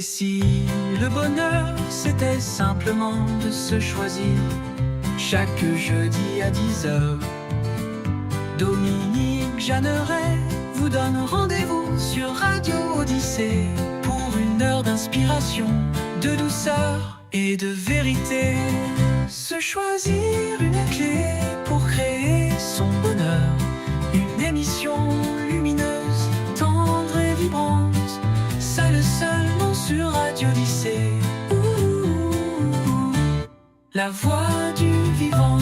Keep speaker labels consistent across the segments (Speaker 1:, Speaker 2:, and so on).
Speaker 1: si le bonheur c'était simplement de se choisir chaque jeudi à 10 heures, Dominique Jeanneret vous donne rendez-vous sur Radio Odyssée pour une heure d'inspiration, de douceur et de vérité. Se choisir une clé pour créer son bonheur, une émission lumineuse, tendre et vibrante, seule seulement sur Radio Odyssée. La voix du vivant.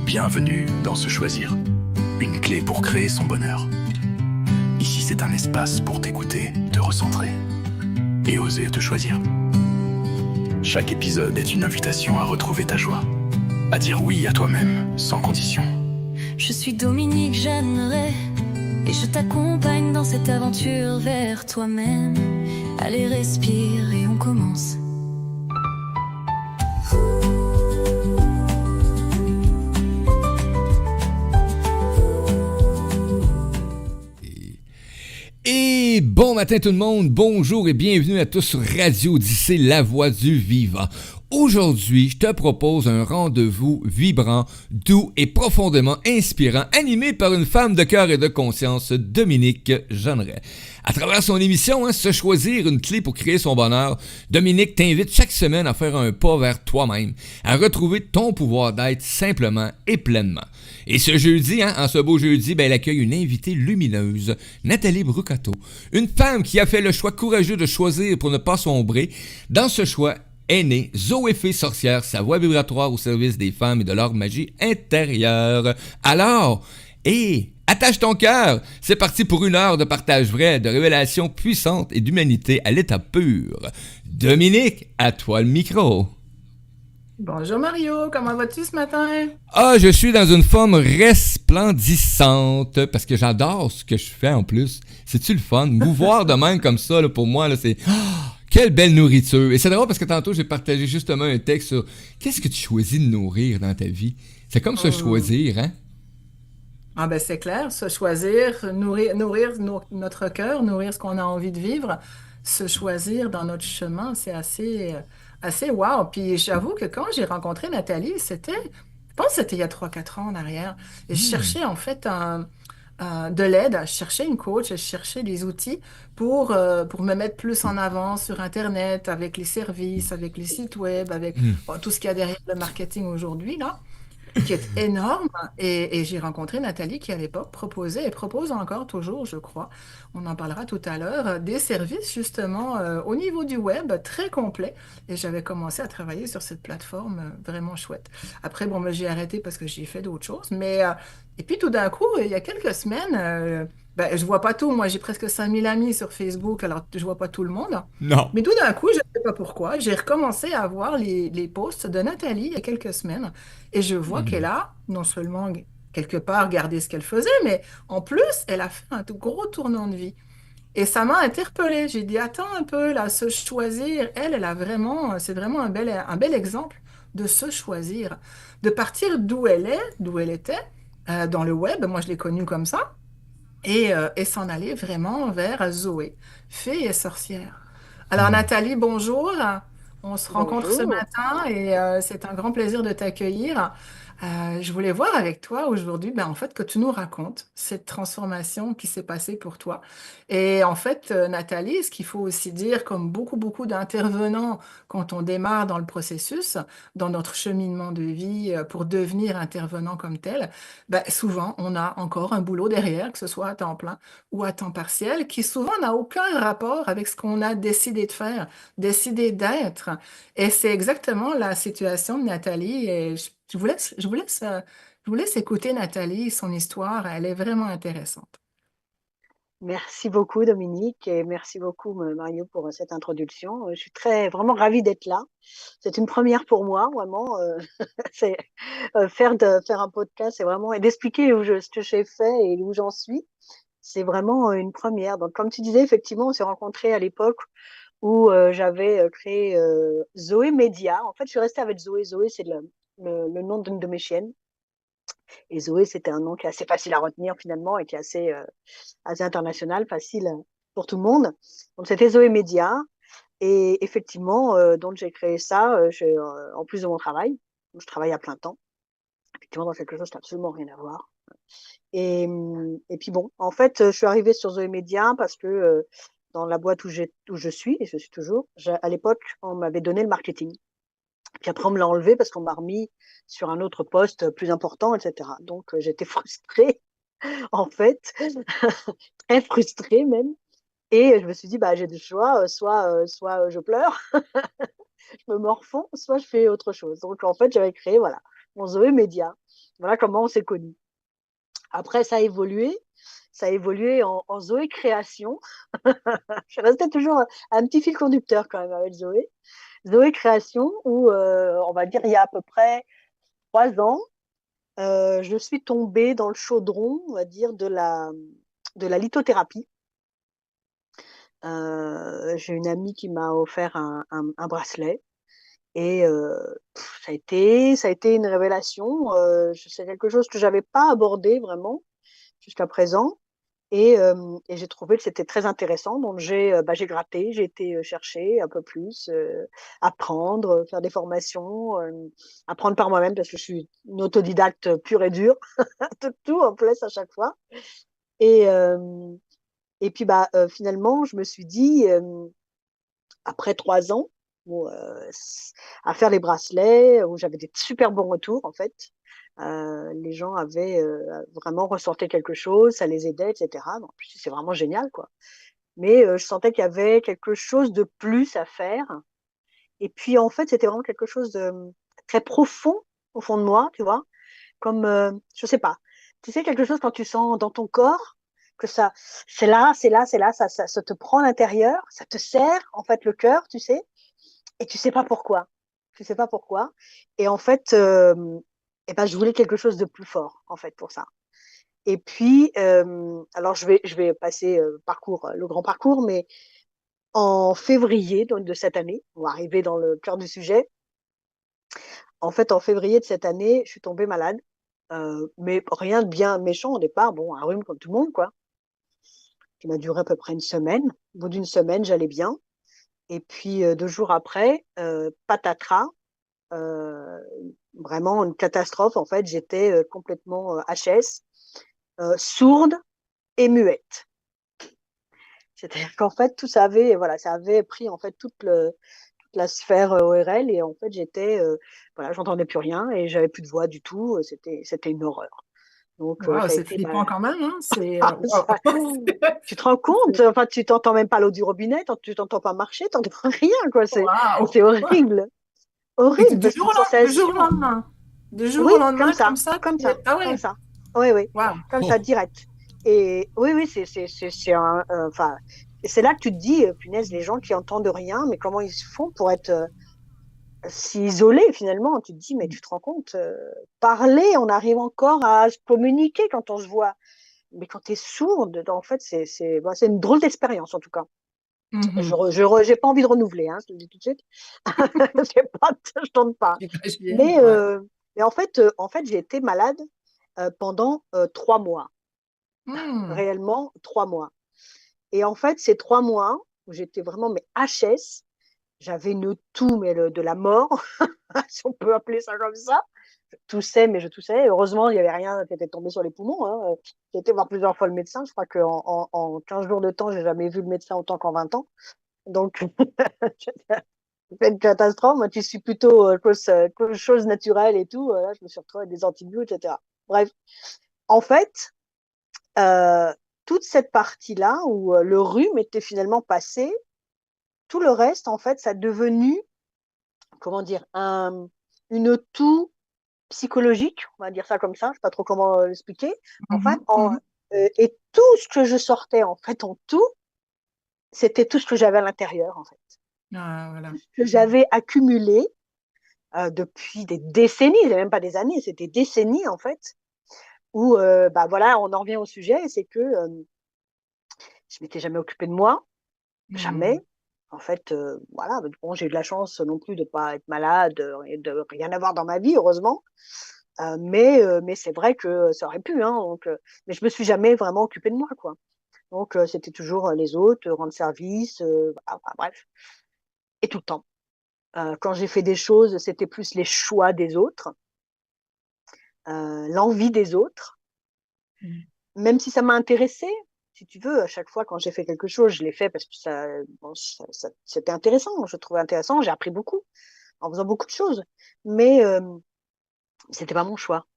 Speaker 2: Bienvenue dans Se Choisir, une clé pour créer son bonheur. Ici, c'est un espace pour t'écouter, te recentrer et oser te choisir. Chaque épisode est une invitation à retrouver ta joie, à dire oui à toi-même, sans condition.
Speaker 3: Je suis Dominique Jeanneret et je t'accompagne dans cette aventure vers toi-même. Allez, respire et on commence.
Speaker 4: Et bon matin tout le monde, bonjour et bienvenue à tous sur Radio Odyssée, la voix du vivant. Aujourd'hui, je te propose un rendez-vous vibrant, doux et profondément inspirant, animé par une femme de cœur et de conscience, Dominique Jeanneret. À travers son émission, Se choisir une clé pour créer son bonheur, Dominique t'invite chaque semaine à faire un pas vers toi-même, à retrouver ton pouvoir d'être simplement et pleinement. Et ce jeudi, en ce beau jeudi, elle accueille une invitée lumineuse, Nathalie Brucato, une femme qui a fait le choix courageux de choisir pour ne pas sombrer. Dans ce choix est née Zoé Fée Sorcière, sa voix vibratoire au service des femmes et de leur magie intérieure. Alors, attache ton cœur, c'est parti pour une heure de partage vrai, de révélation puissante et d'humanité à l'état pur. Dominique, à toi le micro.
Speaker 5: Bonjour Mario, comment vas-tu ce matin?
Speaker 4: Je suis dans une forme resplendissante parce que j'adore ce que je fais en plus. C'est-tu le fun? Mouvoir de même comme ça, là, pour moi, là, c'est... quelle belle nourriture! Et c'est drôle parce que tantôt, j'ai partagé justement un texte sur qu'est-ce que tu choisis de nourrir dans ta vie? C'est comme se choisir, hein?
Speaker 5: Ah ben c'est clair, se choisir, nourrir notre cœur, nourrir ce qu'on a envie de vivre, se choisir dans notre chemin, c'est assez wow. Puis j'avoue que quand j'ai rencontré Nathalie, je pense que c'était il y a 3 4 ans en arrière, et je cherchais en fait de l'aide, je cherchais une coach, je cherchais des outils pour me mettre plus en avant sur Internet, avec les services, avec les sites web, avec bon, tout ce qu'il y a derrière le marketing aujourd'hui, là, qui est énorme. Et j'ai rencontré Nathalie qui, à l'époque, proposait et propose encore toujours, je crois, on en parlera tout à l'heure, des services justement au niveau du web très complets. Et j'avais commencé à travailler sur cette plateforme vraiment chouette. Après, bon, moi, j'ai arrêté parce que j'ai fait d'autres choses. Et puis tout d'un coup, il y a quelques semaines, je vois pas tout. Moi, j'ai presque 5000 amis sur Facebook, alors je vois pas tout le monde.
Speaker 4: Non.
Speaker 5: Mais tout d'un coup, je ne sais pas pourquoi, j'ai recommencé à voir les posts de Nathalie il y a quelques semaines. Et je vois qu'elle a non seulement quelque part gardé ce qu'elle faisait, mais en plus, elle a fait un tout gros tournant de vie. Et ça m'a interpellée. J'ai dit, attends un peu, là, se choisir. Elle a vraiment, c'est vraiment un bel exemple de se choisir, de partir d'où elle est, d'où elle était, dans le web. Moi, je l'ai connue comme ça. Et s'en aller vraiment vers Zoé, fée et sorcière. Alors, Nathalie, bonjour. On se rencontre ce
Speaker 6: Bonjour.
Speaker 5: matin et c'est un grand plaisir de t'accueillir. Je voulais voir avec toi aujourd'hui, en fait, que tu nous racontes cette transformation qui s'est passée pour toi. Et en fait, Nathalie, ce qu'il faut aussi dire, comme beaucoup, beaucoup d'intervenants, quand on démarre dans le processus, dans notre cheminement de vie pour devenir intervenant comme tel, souvent, on a encore un boulot derrière, que ce soit à temps plein ou à temps partiel, qui souvent n'a aucun rapport avec ce qu'on a décidé de faire, décidé d'être. Et c'est exactement la situation de Nathalie. Et je vous laisse écouter Nathalie, son histoire. Elle est vraiment intéressante.
Speaker 6: Merci beaucoup, Dominique, et merci beaucoup, Mario, pour cette introduction. Je suis vraiment ravie d'être là. C'est une première pour moi, vraiment. C'est, faire un podcast, c'est vraiment, et d'expliquer ce que j'ai fait et où j'en suis, c'est vraiment une première. Donc, comme tu disais, effectivement, on s'est rencontrés à l'époque où j'avais créé Zoé Média. En fait, je suis restée avec Zoé. Zoé, c'est le nom d'une de mes chiennes. Et Zoé, c'était un nom qui est assez facile à retenir finalement et qui est assez international, facile pour tout le monde. Donc, c'était Zoé Média. Et effectivement, donc j'ai créé ça en plus de mon travail. Je travaille à plein temps. Effectivement, dans quelque chose qui n'a absolument rien à voir. Et puis bon, en fait, je suis arrivée sur Zoé Média parce que dans la boîte où je suis, et je suis toujours, à l'époque, on m'avait donné le marketing. Puis après, on me l'a enlevé parce qu'on m'a remis sur un autre poste plus important, etc. Donc, j'étais frustrée, en fait, très frustrée même. Et je me suis dit, bah, j'ai deux choix, soit je pleure, je me morfonds, soit je fais autre chose. Donc, en fait, j'avais créé, voilà, mon Zoé Média. Voilà comment on s'est connus. Après, ça a évolué en Zoé Création. Je restais toujours un petit fil conducteur quand même avec Zoé. Zoé Création, où on va dire il y a à peu près 3 ans, je suis tombée dans le chaudron, on va dire, de la lithothérapie. J'ai une amie qui m'a offert un bracelet et ça a été une révélation. C'est quelque chose que j'avais pas abordé vraiment jusqu'à présent. Et j'ai trouvé que c'était très intéressant. Donc, j'ai gratté, j'ai été chercher un peu plus, apprendre, faire des formations, apprendre par moi-même parce que je suis une autodidacte pure et dure, tout en place à chaque fois. Et, euh, et puis, finalement, je me suis dit, après 3 ans, où, à faire les bracelets, où j'avais des super bons retours, en fait. Les gens avaient vraiment ressenti quelque chose, ça les aidait, etc. Donc, c'est vraiment génial, quoi. Mais je sentais qu'il y avait quelque chose de plus à faire. Et puis, en fait, c'était vraiment quelque chose de très profond au fond de moi, tu vois. Comme, je sais pas, tu sais, quelque chose quand tu sens dans ton corps que ça, c'est là, ça te prend à l'intérieur, ça te serre, en fait, le cœur, tu sais, et tu sais pas pourquoi. Tu sais pas pourquoi. Et en fait, je voulais quelque chose de plus fort, en fait, pour ça. Et puis, alors je vais passer le grand parcours, mais en février donc, de cette année, on va arriver dans le cœur du sujet. En fait, en février de cette année, je suis tombée malade, mais rien de bien méchant au départ. Bon, un rhume comme tout le monde, quoi, qui m'a duré à peu près une semaine. Au bout d'une semaine, j'allais bien. Et puis, 2 jours après, patatras, euh, vraiment une catastrophe. En fait, j'étais complètement HS, sourde et muette. C'est-à-dire qu'en fait, ça avait pris en fait toute la sphère ORL et en fait, voilà, j'entendais plus rien et j'avais plus de voix du tout. C'était une horreur. Donc,
Speaker 5: Waouh,
Speaker 6: ça a
Speaker 5: c'est
Speaker 6: été,
Speaker 5: flippant quand même, hein? C'est
Speaker 6: ça- tu te rends compte, enfin, tu t'entends même pas l'eau du robinet, tu t'entends pas marcher, t'entends rien, quoi. C'est
Speaker 5: waouh!
Speaker 6: horrible,
Speaker 5: Et
Speaker 6: horrible
Speaker 5: du
Speaker 6: parce
Speaker 5: jour
Speaker 6: qu'une
Speaker 5: du jour
Speaker 6: sensation,
Speaker 5: au lendemain. Du jour
Speaker 6: oui,
Speaker 5: au
Speaker 6: comme
Speaker 5: lendemain,
Speaker 6: ça,
Speaker 5: comme ça,
Speaker 6: comme ça,
Speaker 5: ah
Speaker 6: comme
Speaker 5: ouais,
Speaker 6: ça. Oui, oui,
Speaker 5: waouh.
Speaker 6: comme ça,
Speaker 4: Oh,
Speaker 6: direct. Et oui, oui, enfin, et c'est là que tu te dis, punaise, les gens qui entendent rien, mais comment ils font pour être si isolés finalement? Tu te dis, mais tu te rends compte, parler, on arrive encore à se communiquer quand on se voit. Mais quand tu es sourde, en fait, c'est une drôle d'expérience en tout cas.
Speaker 5: Mhm.
Speaker 6: J'ai pas envie de renouveler, hein, je te le dis tout de suite. Je tente pas.
Speaker 5: J'imagine,
Speaker 6: Mais,
Speaker 5: ouais.
Speaker 6: en fait, j'ai été malade pendant 3 mois,
Speaker 5: Hmm.
Speaker 6: réellement 3 mois. Et en fait, ces 3 mois où j'étais vraiment mais HS, j'avais une toux mais de la mort, si on peut appeler ça comme ça. Je toussais, mais je toussais. Heureusement, il n'y avait rien qui était tombé sur les poumons, hein. J'ai été voir plusieurs fois le médecin. Je crois qu'en 15 jours de temps, j'ai jamais vu le médecin autant qu'en 20 ans. Donc, c'est une catastrophe. Moi, tu suis plutôt chose naturelle et tout. Là, je me suis retrouvée avec des antibiotiques, etc. Bref, en fait, euh, toute cette partie-là où le rhume était finalement passé, tout le reste, en fait, ça a devenu, comment dire, une toux psychologique, on va dire ça comme ça, je ne sais pas trop comment l'expliquer. En fait,
Speaker 5: Mhm. Mhm.
Speaker 6: Et tout ce que je sortais, en fait, en tout, c'était tout ce que j'avais à l'intérieur, en fait.
Speaker 5: Ah, voilà.
Speaker 6: Tout ce que j'avais accumulé depuis des décennies, c'est même pas des années, c'est des décennies, en fait, où, bah voilà, on en revient au sujet, c'est que je m'étais jamais occupée de moi,
Speaker 5: Hmm.
Speaker 6: jamais. En fait, voilà, bon, j'ai eu de la chance non plus de pas être malade et de rien avoir dans ma vie, heureusement. Mais c'est vrai que ça aurait pu, hein, donc, mais je me suis jamais vraiment occupée de moi, quoi. Donc, c'était toujours les autres, rendre service, enfin, bref, et tout le temps. Quand j'ai fait des choses, c'était plus les choix des autres, l'envie des autres,
Speaker 5: Hmm.
Speaker 6: même si ça m'a intéressée. Si tu veux, à chaque fois quand j'ai fait quelque chose, je l'ai fait parce que ça, bon, c'était intéressant. Je trouvais intéressant. J'ai appris beaucoup en faisant beaucoup de choses, mais c'était pas mon choix.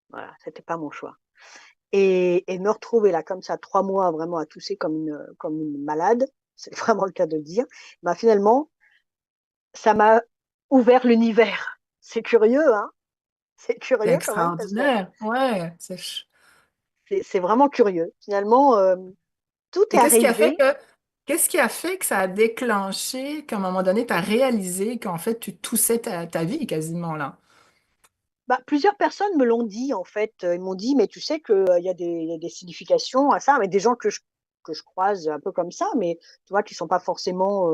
Speaker 6: Voilà, c'était pas mon choix. Et me retrouver là comme ça 3 mois vraiment à tousser comme une malade, c'est vraiment le cas de le dire. Bah finalement, ça m'a ouvert l'univers. C'est curieux, hein? C'est
Speaker 5: C'est
Speaker 6: curieux quand même parce que
Speaker 5: extraordinaire. Ouais.
Speaker 6: c'est vraiment curieux. Finalement, tout
Speaker 5: Et
Speaker 6: est arrivé.
Speaker 5: qu'est-ce qui a fait que ça a déclenché, qu'à un moment donné, tu as réalisé qu'en fait, tu toussais ta vie quasiment là?
Speaker 6: Bah, plusieurs personnes me l'ont dit en fait. Ils m'ont dit, mais tu sais il y a des significations à ça, mais des gens que je croise un peu comme ça, mais tu vois, qui sont pas forcément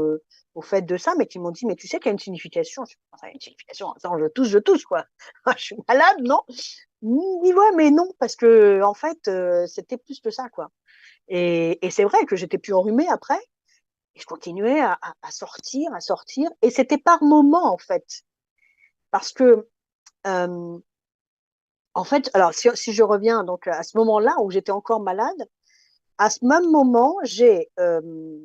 Speaker 6: au fait de ça, mais qui m'ont dit, mais tu sais qu'il y a une signification. Je dis, ça a une signification, attends, je tousse quoi. Je suis malade, non? Ils me disent, ouais, mais non, parce que en fait, c'était plus que ça, quoi. Et c'est vrai que j'étais plus enrhumée après, et je continuais à sortir, et c'était par moments en fait, parce que euh, en fait, alors si je reviens donc à ce moment-là où j'étais encore malade, à ce même moment, j'ai euh,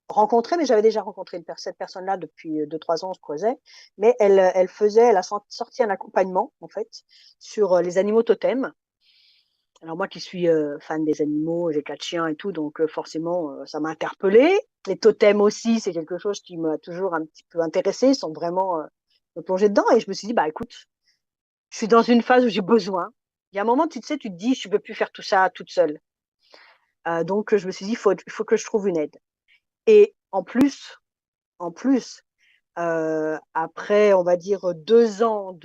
Speaker 6: rencontré, mais j'avais déjà rencontré cette personne-là depuis 2, 3 ans, on se croisait, mais elle a sorti un accompagnement en fait sur les animaux totems. Alors moi qui suis fan des animaux, j'ai 4 chiens et tout, donc forcément ça m'a interpellée. Les totems aussi, c'est quelque chose qui m'a toujours un petit peu intéressée, sans vraiment me plonger dedans. Et je me suis dit, bah écoute, je suis dans une phase où j'ai besoin. Il y a un moment, tu sais, tu te dis, je ne peux plus faire tout ça toute seule. Donc, je me suis dit, il faut que je trouve une aide. Et en plus, après, on va dire 2 ans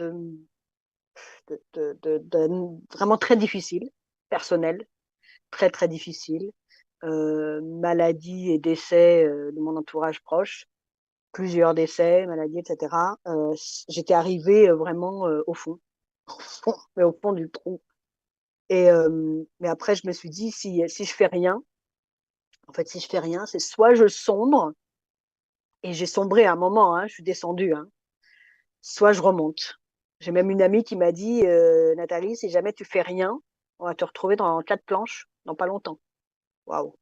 Speaker 6: vraiment très difficile, personnel, très, très difficile, maladie et décès de mon entourage proche, plusieurs décès, maladies, etc. J'étais arrivée vraiment au fond, mais au fond du trou. Mais après, je me suis dit, si je fais rien, en fait, si je fais rien, c'est soit je sombre, et j'ai sombré à un moment, hein, je suis descendue, hein, soit je remonte. J'ai même une amie qui m'a dit, Nathalie, si jamais tu fais rien, on va te retrouver dans 4 planches dans pas longtemps. Waouh,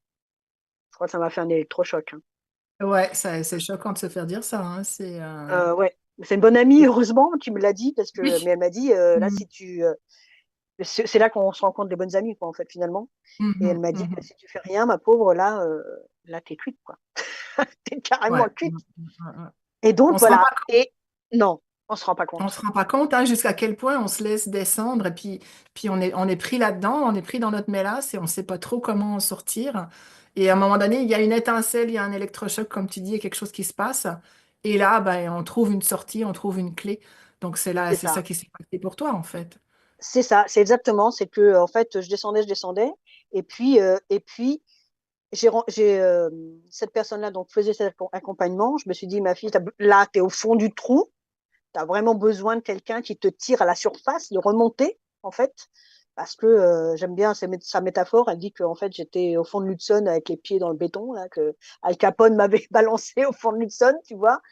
Speaker 6: je crois que ça m'a fait un électrochoc, hein.
Speaker 5: Ouais, c'est choquant de se faire dire ça, hein.
Speaker 6: Ouais, c'est une bonne amie, heureusement, qui me l'a dit,
Speaker 5: Oui.
Speaker 6: mais elle m'a dit, là,
Speaker 5: Mhm.
Speaker 6: si tu, c'est là qu'on se rend compte des bonnes amies, quoi, en fait, finalement. Et elle
Speaker 5: Mhm.
Speaker 6: m'a dit que
Speaker 5: Mhm.
Speaker 6: si tu fais rien, ma pauvre, là, t'es cuite, quoi. T'es carrément
Speaker 5: Ouais.
Speaker 6: cuite.
Speaker 5: Ouais.
Speaker 6: Et donc,
Speaker 5: On se rend
Speaker 6: voilà.
Speaker 5: pas
Speaker 6: Et non, on se rend pas
Speaker 5: On
Speaker 6: compte.
Speaker 5: se rend pas compte, hein, jusqu'à quel point on se laisse descendre et puis on est pris là-dedans, on est pris dans notre mélasse et on ne sait pas trop comment en sortir. Et à un moment donné, il y a une étincelle, il y a un électrochoc, comme tu dis, il y a quelque chose qui se passe. Et là, ben, on trouve une sortie, on trouve une clé. Donc c'est là,
Speaker 6: C'est
Speaker 5: c'est ça
Speaker 6: ça.
Speaker 5: qui s'est passé pour toi, en fait.
Speaker 6: C'est ça. C'est exactement. C'est que, en fait, je descendais. Et puis, cette personne-là donc faisait cet accompagnement. Je me suis dit, ma fille, là, tu es au fond du trou. Tu as vraiment besoin de quelqu'un qui te tire à la surface, de remonter, en fait. Parce que j'aime bien sa métaphore. Elle dit que en fait, j'étais au fond de l'Hudson avec les pieds dans le béton, là, que Al Capone m'avait balancé au fond de l'Hudson, tu vois.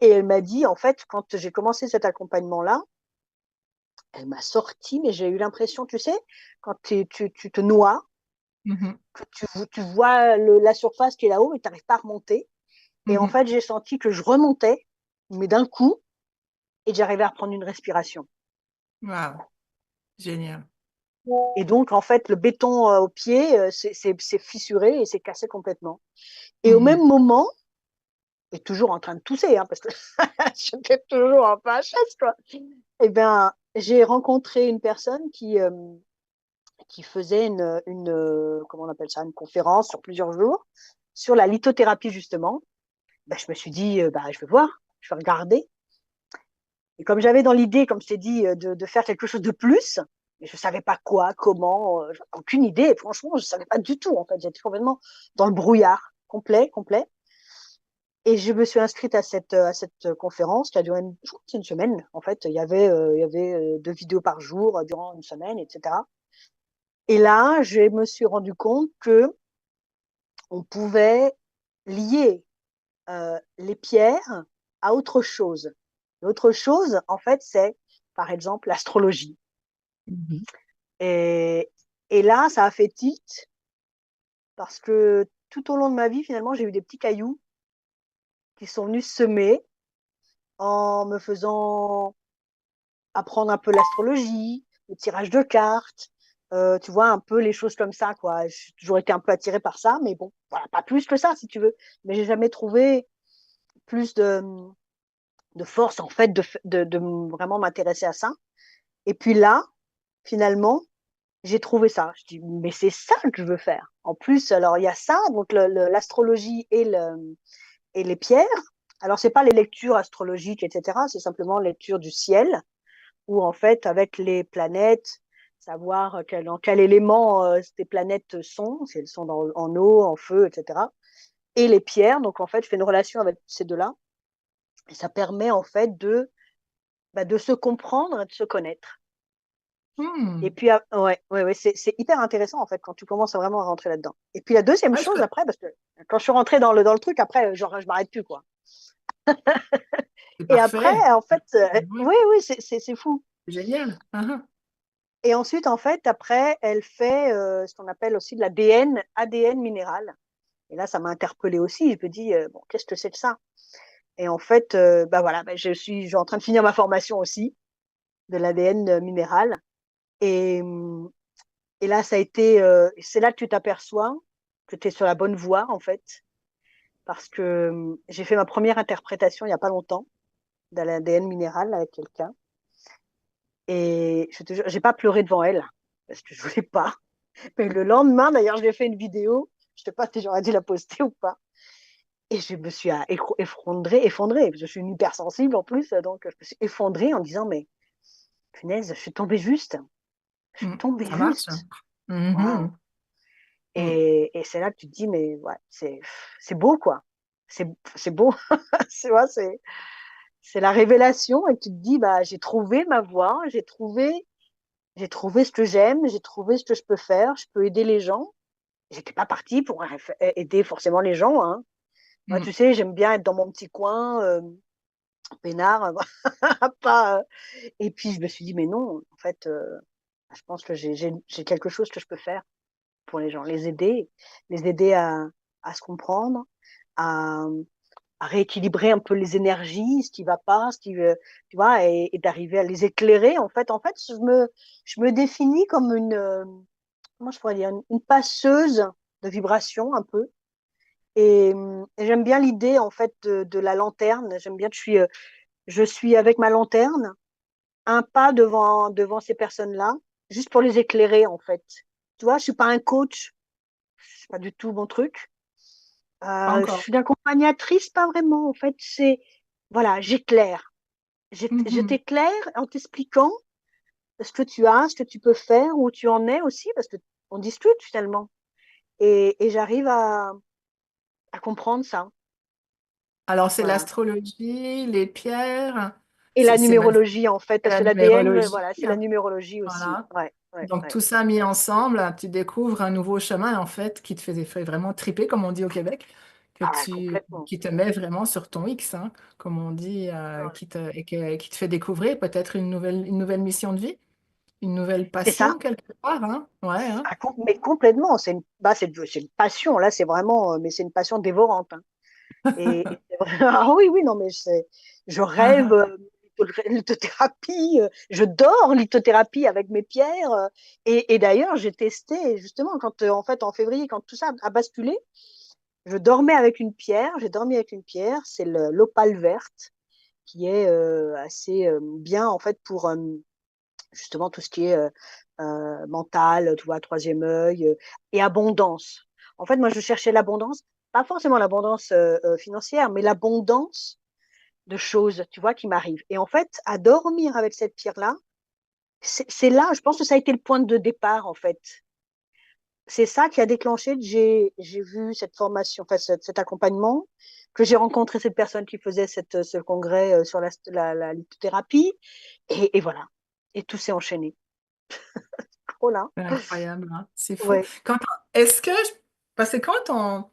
Speaker 6: Et elle m'a dit, en fait, quand j'ai commencé cet accompagnement-là, elle m'a sorti, mais j'ai eu l'impression, tu sais, quand tu te noies,
Speaker 5: Mhm.
Speaker 6: que tu vois la surface qui est là-haut, mais tu n'arrives pas à remonter. Et en
Speaker 5: Mhm.
Speaker 6: fait, j'ai senti que je remontais, mais d'un coup, et j'arrivais à reprendre une respiration.
Speaker 5: Wow, génial.
Speaker 6: Et donc, en fait, le béton au pied, c'est fissuré et c'est cassé complètement. Et au
Speaker 5: Mhm.
Speaker 6: même moment, et toujours en train de tousser, hein, parce que j'étais toujours en PHS, quoi. Eh bien, j'ai rencontré une personne qui faisait comment on appelle ça, une conférence sur plusieurs jours sur la lithothérapie, justement. Ben, je me suis dit, je vais voir, je vais regarder. Et comme j'avais dans l'idée, comme je t'ai dit, de faire quelque chose de plus, mais je ne savais pas quoi, comment, aucune idée. Franchement, je ne savais pas du tout, en fait. J'étais complètement dans le brouillard, complet, complet. Et je me suis inscrite à cette conférence qui a duré je crois que c'est une semaine. En fait, il y avait 2 vidéos par jour durant une semaine, etc. Et là, je me suis rendu compte que on pouvait lier les pierres à autre chose. L'autre chose, en fait, c'est, par exemple, l'astrologie.
Speaker 5: Mhm.
Speaker 6: Et, et là, ça a fait tilt parce que tout au long de ma vie, finalement, j'ai eu des petits cailloux qui sont venus semer en me faisant apprendre un peu l'astrologie, le tirage de cartes, tu vois, un peu les choses comme ça, quoi. J'ai toujours été un peu attirée par ça, mais bon, voilà, pas plus que ça, si tu veux. Mais j'ai jamais trouvé plus de force, en fait, de vraiment m'intéresser à ça. Et puis là, finalement, j'ai trouvé ça. Je dis, mais c'est ça que je veux faire. En plus, alors, il y a ça, donc l'astrologie et les pierres. Alors, c'est pas les lectures astrologiques, etc. C'est simplement lecture du ciel, où, en fait, avec les planètes, savoir dans quel élément ces planètes sont, si elles sont en eau, en feu, etc. Et les pierres, donc, en fait, je fais une relation avec ces deux-là. Et ça permet, en fait, de se comprendre et de se connaître. Et
Speaker 5: Hmm.
Speaker 6: puis, ouais, c'est hyper intéressant, en fait, quand tu commences vraiment à rentrer là-dedans. Et puis, la deuxième
Speaker 5: Ouais,
Speaker 6: chose, après, parce que quand je suis rentrée dans le truc, après, genre, je m'arrête plus, quoi.
Speaker 5: c'est
Speaker 6: Et après,
Speaker 5: parfait.
Speaker 6: en fait,
Speaker 5: Ouais,
Speaker 6: oui, c'est fou.
Speaker 5: c'est génial. Ah,
Speaker 6: Et ensuite, en fait, après, elle fait ce qu'on appelle aussi de l'ADN minéral. Et là, ça m'a interpellée aussi. Je me dis, bon, qu'est-ce que c'est que ça? Et en fait, voilà, je suis en train de finir ma formation aussi de l'ADN minéral. Et, et là, ça a été, c'est là que tu t'aperçois que tu es sur la bonne voie, en fait, parce que j'ai fait ma première interprétation il n'y a pas longtemps de l'ADN minéral avec quelqu'un. Et je te jure, j'ai pas pleuré devant elle, parce que je voulais pas. Mais le lendemain, d'ailleurs, je lui ai fait une vidéo. Je sais pas si j'aurais dû la poster ou pas. Et je me suis effondrée, parce que je suis une hypersensible en plus, donc je me suis effondrée en disant, mais punaise, je suis tombée juste. Je suis
Speaker 5: hmm.
Speaker 6: tombée
Speaker 5: Ça marche.
Speaker 6: juste. Waouh.
Speaker 5: Mhm. Hmm.
Speaker 6: Et c'est là que tu te dis, mais ouais, c'est beau, quoi. C'est c'est beau. Ouais, c'est la révélation. Et tu te dis, bah, j'ai trouvé ma voie, j'ai trouvé ce que j'aime, j'ai trouvé ce que je peux faire, je peux aider les gens. J'étais pas partie pour aider forcément les gens, hein. Moi,
Speaker 5: Hmm.
Speaker 6: tu sais, j'aime bien être dans mon petit coin, peinard, pas. Et puis je me suis dit, mais non, en fait, je pense que j'ai quelque chose que je peux faire pour les gens, les aider à se comprendre, à, à rééquilibrer un peu les énergies, ce qui va pas, tu vois, et d'arriver à les éclairer. En fait, je me définis comme comment je pourrais dire, une passeuse de vibrations un peu. Et j'aime bien l'idée en fait de la lanterne. J'aime bien que je suis avec ma lanterne, un pas devant ces personnes-là, juste pour les éclairer en fait. Tu vois, je suis pas un coach, c'est pas du tout mon truc.
Speaker 5: Pas
Speaker 6: Je
Speaker 5: encore.
Speaker 6: suis une accompagnatrice, pas vraiment. En fait, voilà, j'éclaire. Je
Speaker 5: Mhm.
Speaker 6: t'éclaire en t'expliquant ce que tu as, ce que tu peux faire, où tu en es aussi, parce que on discute finalement. Et j'arrive à comprendre ça.
Speaker 5: Alors, c'est
Speaker 6: Voilà.
Speaker 5: l'astrologie, les pierres,
Speaker 6: Et la
Speaker 5: c'est même
Speaker 6: numérologie, en fait, parce
Speaker 5: la
Speaker 6: que l'ADN,
Speaker 5: numérologie.
Speaker 6: voilà, c'est la
Speaker 5: Hein.
Speaker 6: numérologie aussi.
Speaker 5: Voilà.
Speaker 6: Ouais, ouais,
Speaker 5: Donc,
Speaker 6: ouais.
Speaker 5: tout ça mis ensemble, tu découvres un nouveau chemin, en fait, qui te fait vraiment triper, comme on dit au Québec,
Speaker 6: Ah ouais, complètement.
Speaker 5: qui te met vraiment sur ton X, hein, comme on dit,
Speaker 6: Ouais.
Speaker 5: qui te fait découvrir peut-être une nouvelle mission de vie, une nouvelle
Speaker 6: C'est ça.
Speaker 5: passion quelque part, hein. Ouais, hein.
Speaker 6: Ah, mais complètement. C'est une passion, là, c'est vraiment, mais c'est une passion dévorante, hein. Et c'est vrai. Ah oui, oui, non, mais je rêve lithothérapie, je dors lithothérapie avec mes pierres. Et d'ailleurs, j'ai testé, justement, quand, en fait, en février, quand tout ça a basculé, j'ai dormi avec une pierre, c'est l'opale verte, qui est assez bien, en fait, justement tout ce qui est, mental, tu vois? Troisième œil, et abondance. En fait, moi, je cherchais l'abondance, pas forcément l'abondance, financière, mais l'abondance de choses, tu vois, qui m'arrivent, et en fait, à dormir avec cette pierre-là, c'est là, je pense que ça a été le point de départ, en fait. C'est ça qui a déclenché que j'ai vu cette formation, enfin cet accompagnement, que j'ai rencontré cette personne qui faisait ce congrès, sur la lithothérapie, et voilà, et tout s'est enchaîné. Oh là!
Speaker 5: C'est incroyable, hein. C'est fou.
Speaker 6: Ouais.
Speaker 5: Est-ce que, parce que quand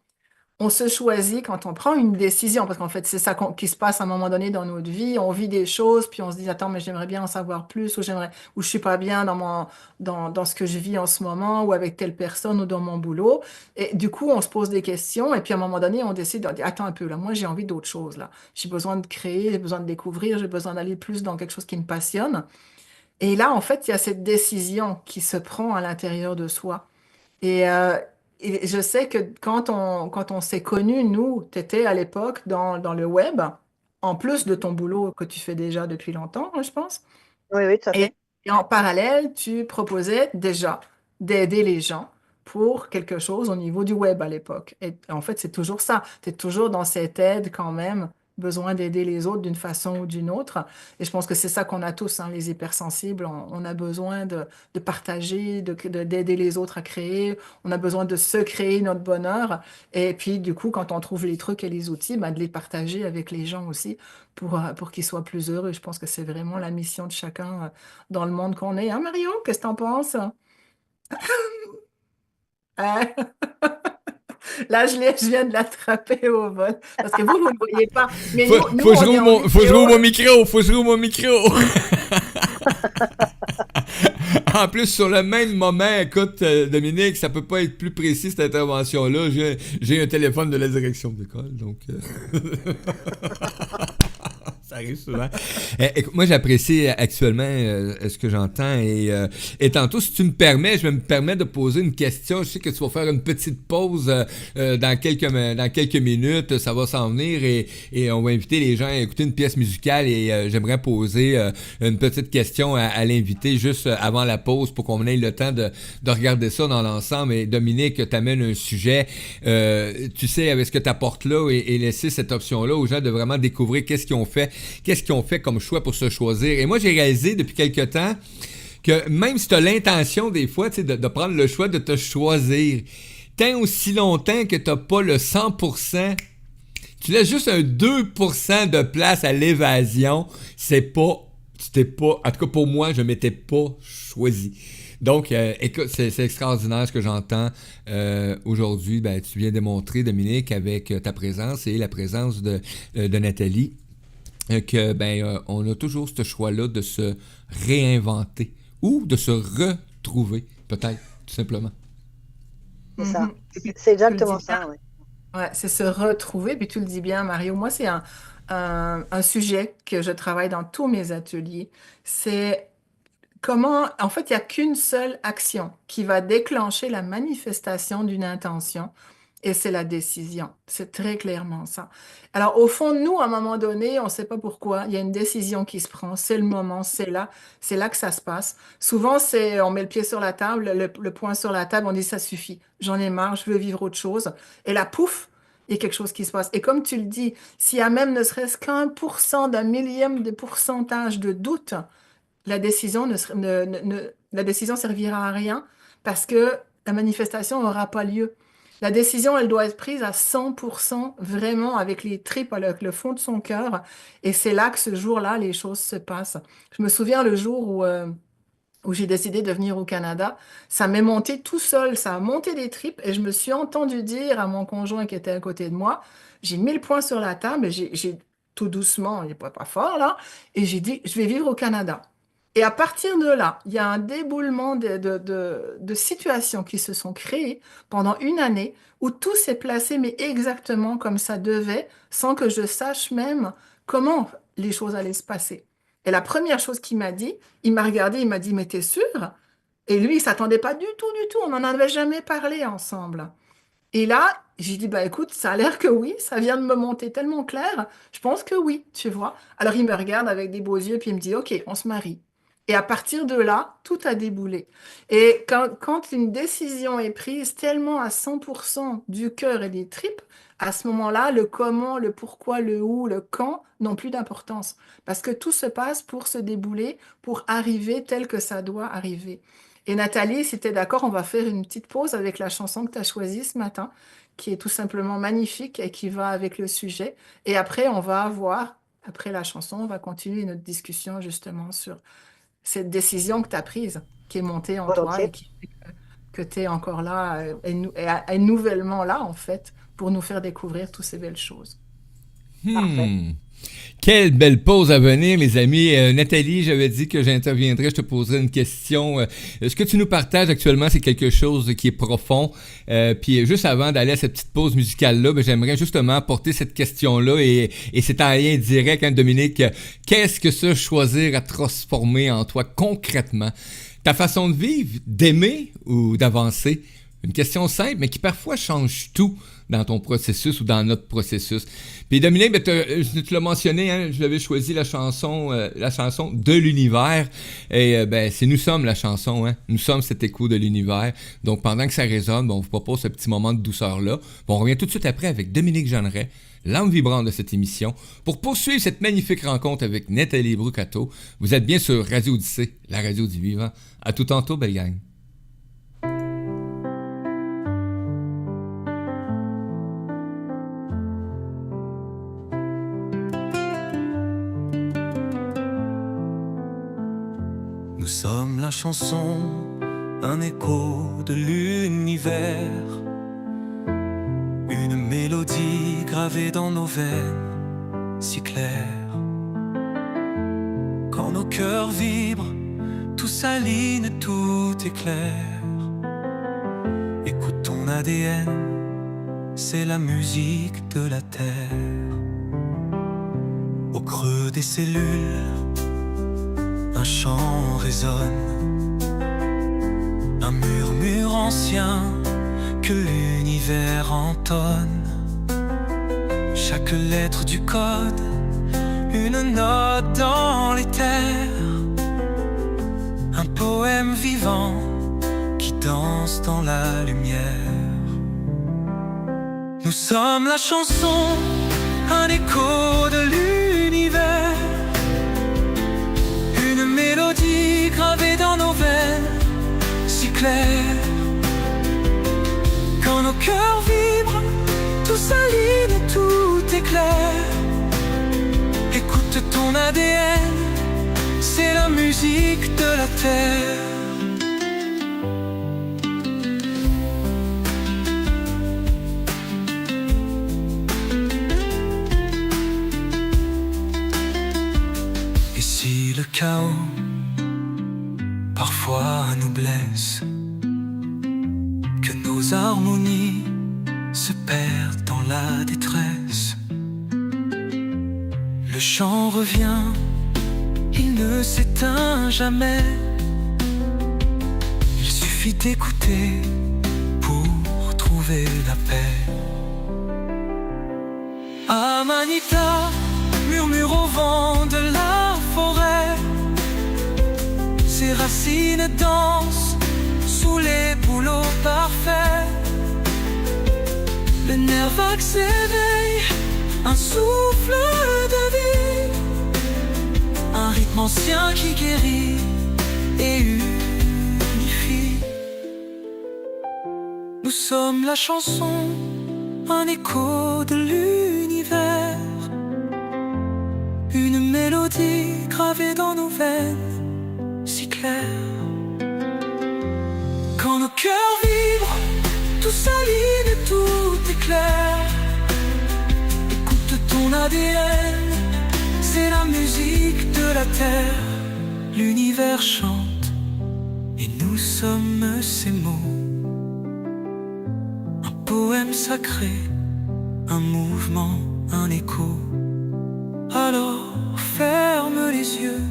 Speaker 5: on se choisit, quand on prend une décision, parce qu'en fait, c'est ça qui se passe à un moment donné dans notre vie. On vit des choses, puis on se dit, attends, mais j'aimerais bien en savoir plus, ou je suis pas bien dans ce que je vis en ce moment, ou avec telle personne, ou dans mon boulot. Et du coup, on se pose des questions, et puis à un moment donné, on décide de dire, attends un peu, là, moi, j'ai envie d'autre chose, là. J'ai besoin de créer, j'ai besoin de découvrir, j'ai besoin d'aller plus dans quelque chose qui me passionne. Et là, en fait, il y a cette décision qui se prend à l'intérieur de soi. Et, euh, et je sais que quand on s'est connus, nous, tu étais à l'époque dans le web, en plus de ton boulot que tu fais déjà depuis longtemps, hein, je pense.
Speaker 6: Oui, oui, tout à
Speaker 5: Et,
Speaker 6: fait.
Speaker 5: et en parallèle, tu proposais déjà d'aider les gens pour quelque chose au niveau du web à l'époque. Et en fait, c'est toujours ça. Tu es toujours dans cette aide quand même, besoin d'aider les autres d'une façon ou d'une autre. Et je pense que c'est ça qu'on a tous, hein, les hypersensibles. On a besoin de partager, d'aider les autres à créer. On a besoin de se créer notre bonheur. Et puis, du coup, quand on trouve les trucs et les outils, ben, de les partager avec les gens aussi pour qu'ils soient plus heureux. Je pense que c'est vraiment la mission de chacun dans le monde qu'on est. Hein, Mario, qu'est-ce que t'en penses? Hein? Là, je viens de l'attraper au vol. Parce que vous ne le voyez pas. Mais
Speaker 4: Faut,
Speaker 5: nous,
Speaker 4: faut que je
Speaker 5: on est
Speaker 4: rouvre
Speaker 5: en
Speaker 4: faut que je rouvre
Speaker 5: vidéo.
Speaker 4: mon micro, faut que je rouvre mon micro. En plus, sur le même moment, écoute, Dominique, ça peut pas être plus précis cette intervention-là. J'ai un téléphone de la direction de l'école, donc ça arrive souvent. Écoute, moi, j'apprécie actuellement ce que j'entends et tantôt, si tu me permets, je me permets de poser une question. Je sais que tu vas faire une petite pause dans quelques minutes. Ça va s'en venir et on va inviter les gens à écouter une pièce musicale et j'aimerais poser une petite question à l'invité juste avant la pause pour qu'on ait le temps de regarder ça dans l'ensemble. Et Dominique, t'amènes un sujet, tu sais, avec ce que tu apportes là et laisser cette option-là aux gens de vraiment découvrir qu'est-ce qu'ils ont fait comme choix pour se choisir. Et moi, j'ai réalisé depuis quelque temps que même si tu as l'intention des fois de prendre le choix de te choisir, tant aussi longtemps que tu n'as pas le 100%, tu laisses juste un 2% de place à l'évasion, c'est pas, tu t'es pas, en tout cas pour moi, je m'étais pas choisi. Donc, écoute, c'est extraordinaire ce que j'entends aujourd'hui. Ben, tu viens démontrer, Dominique, avec ta présence et la présence de Nathalie, que on a toujours ce choix-là de se réinventer ou de se retrouver, peut-être, tout simplement.
Speaker 6: C'est ça.
Speaker 5: Mhm. Et puis,
Speaker 6: C'est
Speaker 5: tu le dis
Speaker 6: exactement
Speaker 5: bien.
Speaker 6: ça, ouais.
Speaker 5: Ouais, c'est se retrouver, puis tu le dis bien, Mario. Moi, c'est un sujet que je travaille dans tous mes ateliers. C'est comment, en fait, il n'y a qu'une seule action qui va déclencher la manifestation d'une intention, et c'est la décision. C'est très clairement ça. Alors, au fond, nous, à un moment donné, on ne sait pas pourquoi, il y a une décision qui se prend, c'est le moment, c'est là que ça se passe. Souvent, on met le pied sur la table, le poing sur la table, on dit ça suffit, j'en ai marre, je veux vivre autre chose. Et là, pouf, il y a quelque chose qui se passe. Et comme tu le dis, s'il y a même ne serait-ce qu'1%, d'un millième de pourcentage de doute, la décision la décision servira à rien parce que la manifestation n'aura pas lieu. La décision, elle doit être prise à 100% vraiment avec les tripes, avec le fond de son cœur. Et c'est là que ce jour-là, les choses se passent. Je me souviens le jour où j'ai décidé de venir au Canada, ça m'est monté tout seul, ça a monté des tripes et je me suis entendu dire à mon conjoint qui était à côté de moi, j'ai mis le poing sur la table, et j'ai tout doucement, il n'est pas fort là, et j'ai dit, je vais vivre au Canada. Et à partir de là, il y a un déboulement de situations qui se sont créées pendant une année où tout s'est placé, mais exactement comme ça devait, sans que je sache même comment les choses allaient se passer. Et la première chose qu'il m'a dit, il m'a regardé, il m'a dit, mais t'es sûr? Et lui, il s'attendait pas du tout. On n'en avait jamais parlé ensemble. Et là, j'ai dit, bah écoute, ça a l'air que oui, ça vient de me monter tellement clair. Je pense que oui, tu vois. Alors il me regarde avec des beaux yeux, puis il me dit, OK, on se marie. Et à partir de là, tout a déboulé. Et quand une décision est prise tellement à 100% du cœur et des tripes, à ce moment-là, le comment, le pourquoi, le où, le quand n'ont plus d'importance. Parce que tout se passe pour se débouler, pour arriver tel que ça doit arriver. Et Nathalie, si tu es d'accord, on va faire une petite pause avec la chanson que tu as choisie ce matin, qui est tout simplement magnifique et qui va avec le sujet. Et après, on va avoir, après la chanson, on va continuer notre discussion justement sur cette décision que tu as prise, qui est montée en toi et
Speaker 6: Volontiers.
Speaker 5: qui fait que tu es encore là et nouvellement là, en fait, pour nous faire découvrir toutes ces belles choses.
Speaker 6: Parfait.
Speaker 4: Hmm. Quelle belle pause à venir, mes amis. Nathalie, j'avais dit que j'interviendrais, je te poserais une question. Ce que tu nous partages actuellement, c'est quelque chose qui est profond. Puis juste avant d'aller à cette petite pause musicale-là, ben, j'aimerais justement porter cette question-là et c'est en lien direct, hein, Dominique. Qu'est-ce que ça, choisir à transformer en toi concrètement? Ta façon de vivre, d'aimer ou d'avancer? Une question simple, mais qui parfois change tout dans ton processus ou dans notre processus. Puis Dominique, ben, tu l'as mentionné, hein, je l'avais choisi la chanson de l'univers. Et ben, c'est Nous sommes la chanson, hein. Nous sommes cet écho de l'univers. Donc pendant que ça résonne, ben, on vous propose ce petit moment de douceur-là. Bon, on revient tout de suite après avec Dominique Jeanneret, l'âme vibrante de cette émission, pour poursuivre cette magnifique rencontre avec Nathalie Brucato. Vous êtes bien sur Radio Odyssée, la radio du vivant. À tout tantôt, belle gang.
Speaker 1: Nous sommes la chanson, un écho de l'univers, une mélodie gravée dans nos veines, si claire. Quand nos cœurs vibrent, tout s'aligne, tout est clair. Écoute ton ADN, c'est la musique de la terre. Au creux des cellules, un chant résonne, un murmure ancien que l'univers entonne. Chaque lettre du code, une note dans l'éther, un poème vivant qui danse dans la lumière. Nous sommes la chanson, un écho de l'univers, une mélodie gravée dans nos veines, si claire. Quand nos cœurs vibrent, tout s'aligne, tout est clair. Écoute ton ADN, c'est la musique de la terre. Et si le chaos parfois nous blesse, que nos harmonies se perdent dans la détresse, le chant revient, il ne s'éteint jamais. Il suffit d'écouter pour trouver la paix. Amanita murmure au vent de la forêt, ses racines dansent sous les bouleaux parfaits. Le nerf vague s'éveille, un souffle de vie, un rythme ancien qui guérit et unifie. Nous sommes la chanson, un écho de l'univers, une mélodie gravée dans nos veines, si claire. Quand nos cœurs vibrent, tout s'aligne, tout est clair. Écoute ton ADN, c'est la musique de la terre. L'univers chante et nous sommes ces mots, un poème sacré, un mouvement, un écho. Alors ferme les yeux,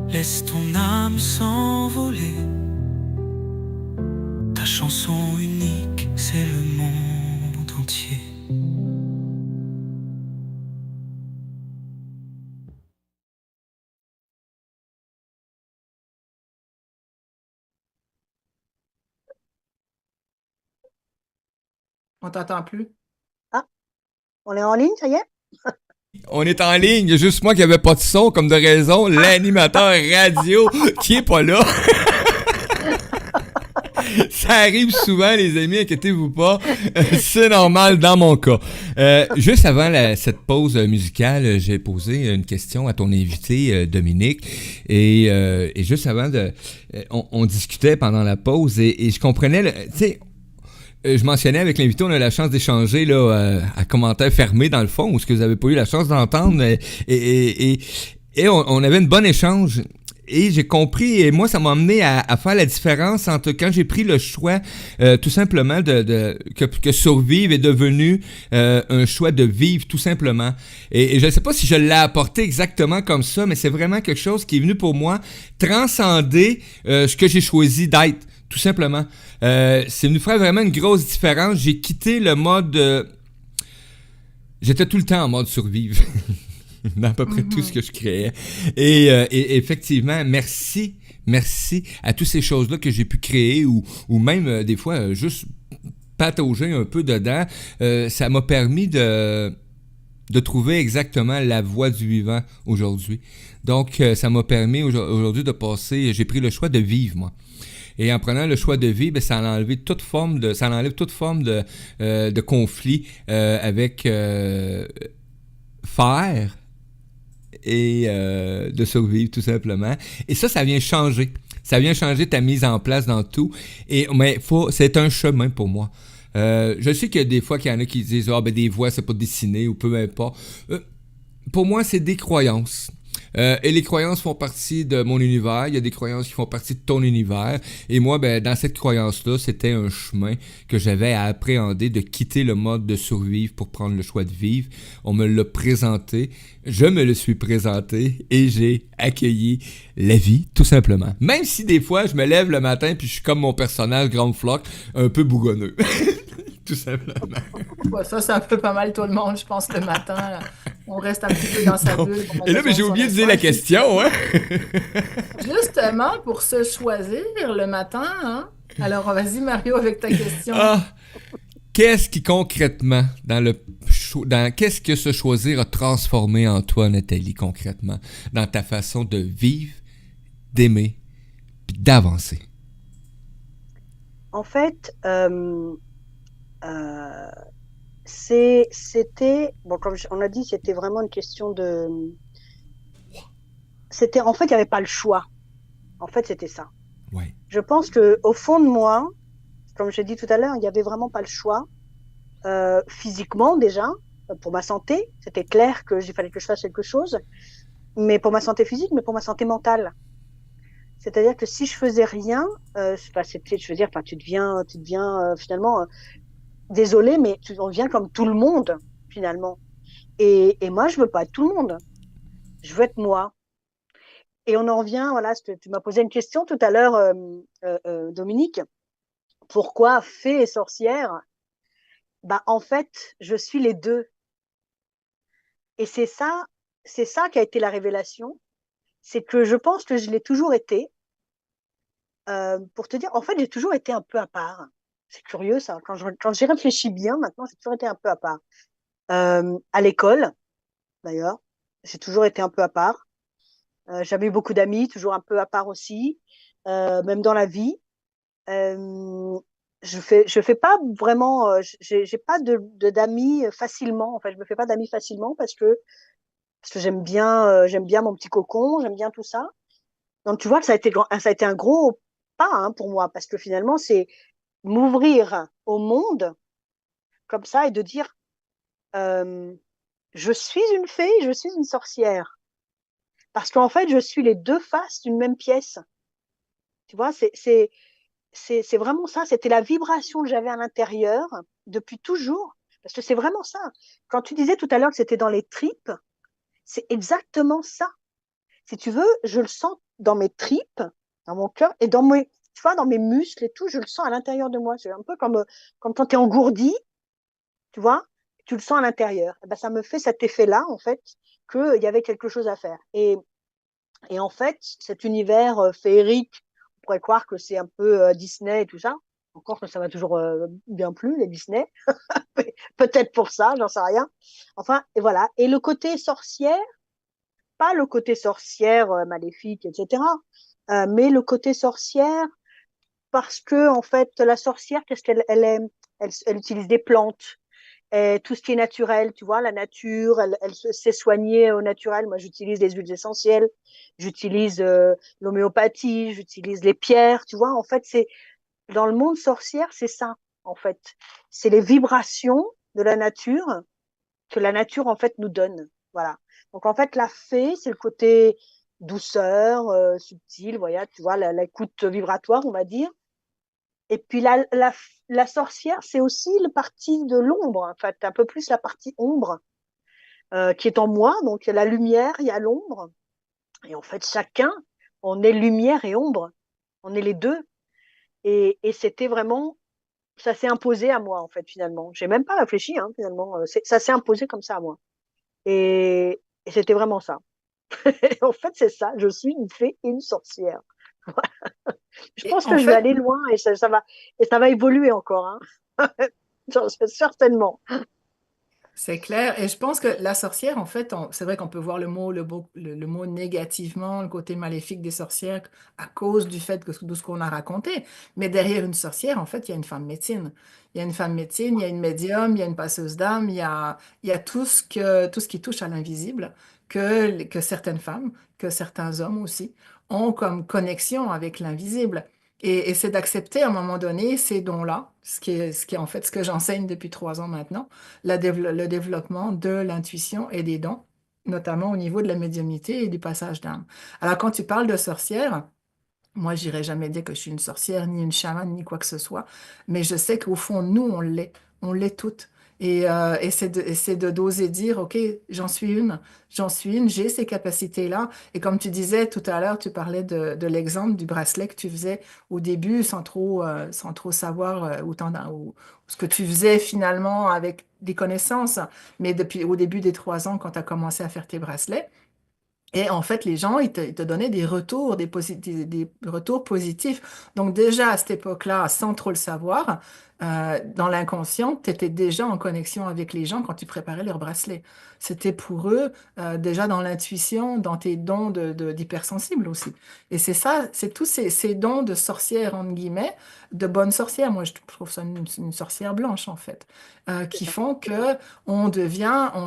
Speaker 1: laisse ton âme s'envoler. Ta chanson unique, c'est le monde entier.
Speaker 5: On t'entend plus.
Speaker 6: Ah, on est en ligne, ça y est?
Speaker 4: On est en ligne, il y a juste moi qui avait pas de son, comme de raison, l'animateur radio qui est pas là. Ça arrive souvent, les amis, inquiétez-vous pas. C'est normal dans mon cas. Juste avant cette pause musicale, j'ai posé une question à ton invité, Dominique. Et juste avant on discutait pendant la pause et je comprenais, tu sais, je mentionnais avec l'invité, on a la chance d'échanger là à commentaires fermés dans le fond, ou ce que vous n'avez pas eu la chance d'entendre. Et on avait une bonne échange. Et j'ai compris, et moi, ça m'a amené à faire la différence entre quand j'ai pris le choix, tout simplement, que survivre est devenu un choix de vivre, tout simplement. Et je ne sais pas si je l'ai apporté exactement comme ça, mais c'est vraiment quelque chose qui est venu pour moi transcender ce que j'ai choisi d'être, tout simplement. C'est venu faire vraiment une grosse différence. J'ai quitté le mode... J'étais tout le temps en mode survivre. Dans à peu près tout ce que je créais. Et effectivement, merci à toutes ces choses-là que j'ai pu créer ou même des fois juste patauger un peu dedans. Ça m'a permis de trouver exactement la voie du vivant aujourd'hui. Donc, ça m'a permis aujourd'hui de passer... J'ai pris le choix de vivre, moi. Et en prenant le choix de vivre, ça enlève toute forme de conflit avec faire et de survivre tout simplement. Et ça vient changer. Ça vient changer ta mise en place dans tout. Mais c'est un chemin pour moi. Je sais qu'il y a des fois qu'il y en a qui disent des voix c'est pas dessiné ou peu importe. Pour moi, c'est des croyances. Et les croyances font partie de mon univers. Il y a des croyances qui font partie de ton univers. Et moi, dans cette croyance-là, c'était un chemin que j'avais à appréhender de quitter le mode de survivre pour prendre le choix de vivre. On me l'a présenté. Je me le suis présenté et j'ai accueilli la vie, tout simplement. Même si des fois, je me lève le matin puis je suis comme mon personnage Grand Flock, un peu bougonneux. Tout simplement.
Speaker 5: Ouais, ça, c'est un peu pas mal tout le monde, je pense, le matin. Là, on reste un petit peu dans sa bulle.
Speaker 4: Et là, mais j'ai oublié de dire la question, hein?
Speaker 5: Justement, pour se choisir le matin, hein? Alors, vas-y, Mario, avec ta question.
Speaker 4: Qu'est-ce qui concrètement, qu'est-ce que se choisir a transformé en toi, Nathalie, concrètement, dans ta façon de vivre, d'aimer, puis d'avancer?
Speaker 6: En fait, c'était, bon, comme on a dit, c'était vraiment une question de... En fait, il n'y avait pas le choix. En fait, c'était ça.
Speaker 4: Ouais.
Speaker 6: Je pense qu'au fond de moi, comme j'ai dit tout à l'heure, il n'y avait vraiment pas le choix. Physiquement, déjà, pour ma santé, c'était clair qu'il fallait que je fasse quelque chose, mais pour ma santé physique, mais pour ma santé mentale. C'est-à-dire que si je faisais rien, tu deviens finalement... désolé, mais on devient comme tout le monde, finalement. Et moi, je veux pas être tout le monde. Je veux être moi. Et on en revient, voilà, tu m'as posé une question tout à l'heure, Dominique. Pourquoi fée et sorcière? En fait, je suis les deux. Et c'est ça qui a été la révélation. C'est que je pense que je l'ai toujours été. Pour te dire, en fait, j'ai toujours été un peu à part. C'est curieux, ça. Quand j'y réfléchis bien, maintenant, j'ai toujours été un peu à part. À l'école, d'ailleurs, j'ai toujours été un peu à part. J'avais eu beaucoup d'amis, toujours un peu à part aussi. Même dans la vie. Je fais pas vraiment, j'ai pas d'amis facilement. En fait, je me fais pas d'amis facilement parce que j'aime bien mon petit cocon, j'aime bien tout ça. Donc, tu vois que ça a été un gros pas, hein, pour moi, parce que finalement, c'est m'ouvrir au monde comme ça et de dire je suis une fée, je suis une sorcière. Parce qu'en fait, je suis les deux faces d'une même pièce. Tu vois, c'est vraiment ça. C'était la vibration que j'avais à l'intérieur depuis toujours. Parce que c'est vraiment ça. Quand tu disais tout à l'heure que c'était dans les tripes, c'est exactement ça. Si tu veux, je le sens dans mes tripes, dans mon cœur et dans mes muscles et tout, je le sens à l'intérieur de moi. C'est un peu comme quand tu es engourdi, tu vois, tu le sens à l'intérieur. Et ça me fait cet effet-là, en fait, qu'il y avait quelque chose à faire. Et en fait, cet univers féerique, on pourrait croire que c'est un peu Disney et tout ça. Encore que ça m'a toujours bien plu, les Disney. Peut-être pour ça, j'en sais rien. Enfin, et voilà. Et le côté sorcière, pas le côté sorcière maléfique, etc., mais le côté sorcière parce que, en fait, la sorcière, qu'est-ce qu'elle elle aime? Elle utilise des plantes, et tout ce qui est naturel, tu vois, la nature, elle sait soigner au naturel. Moi, j'utilise les huiles essentielles, j'utilise l'homéopathie, j'utilise les pierres, tu vois. En fait, c'est dans le monde sorcière, c'est ça, en fait. C'est les vibrations de la nature que la nature, en fait, nous donne. Voilà. Donc, en fait, la fée, c'est le côté douceur, subtil, voilà, tu vois, l'écoute vibratoire, on va dire. Et puis, la sorcière, c'est aussi le parti de l'ombre, en fait, un peu plus la partie ombre qui est en moi. Donc, il y a la lumière, il y a l'ombre. Et en fait, chacun, on est lumière et ombre. On est les deux. Et c'était vraiment ça s'est imposé à moi, en fait, finalement. J'ai même pas réfléchi, hein, finalement. Ça s'est imposé comme ça à moi. Et c'était vraiment ça. Et en fait, c'est ça. Je suis une fée et une sorcière. Je
Speaker 5: Et
Speaker 6: pense
Speaker 5: en
Speaker 6: que je vais
Speaker 5: fait,
Speaker 6: aller loin et ça va évoluer encore, hein. Certainement.
Speaker 5: c'est clair. Et je pense que la sorcière, en fait, c'est vrai qu'on peut voir le mot négativement, le côté maléfique des sorcières à cause du fait de ce qu'on a raconté. Mais derrière une sorcière, en fait, il y a une femme médecine. Il y a une femme médecine, il y a une médium, il y a une passeuse d'âme, il y a tout ce qui touche à l'invisible que certaines femmes, que certains hommes aussi ont comme connexion avec l'invisible. Et c'est d'accepter à un moment donné ces dons-là, ce qui est en fait ce que j'enseigne depuis 3 ans maintenant le développement de l'intuition et des dons, notamment au niveau de la médiumnité et du passage d'âme. Alors, quand tu parles de sorcière, moi, j'irai jamais dire que je suis une sorcière, ni une chamane, ni quoi que ce soit, mais je sais qu'au fond, nous, on l'est toutes. Et c'est de d'oser dire, OK, j'en suis une, j'ai ces capacités-là. Et comme tu disais tout à l'heure, tu parlais de l'exemple du bracelet que tu faisais au début sans trop savoir ou ce que tu faisais finalement avec des connaissances. Mais depuis au début des 3 ans, quand tu as commencé à faire tes bracelets, et en fait, les gens, ils te donnaient des retours positifs. Donc déjà, à cette époque-là, sans trop le savoir, dans l'inconscient, tu étais déjà en connexion avec les gens quand tu préparais leurs bracelets. C'était pour eux déjà dans l'intuition, dans tes dons d'hypersensible aussi. Et c'est ça, c'est tous ces dons de sorcière, entre guillemets, de bonne sorcière. Moi, je trouve ça une sorcière blanche, en fait,
Speaker 6: C'est
Speaker 5: qui
Speaker 6: ça.
Speaker 5: font que on devient,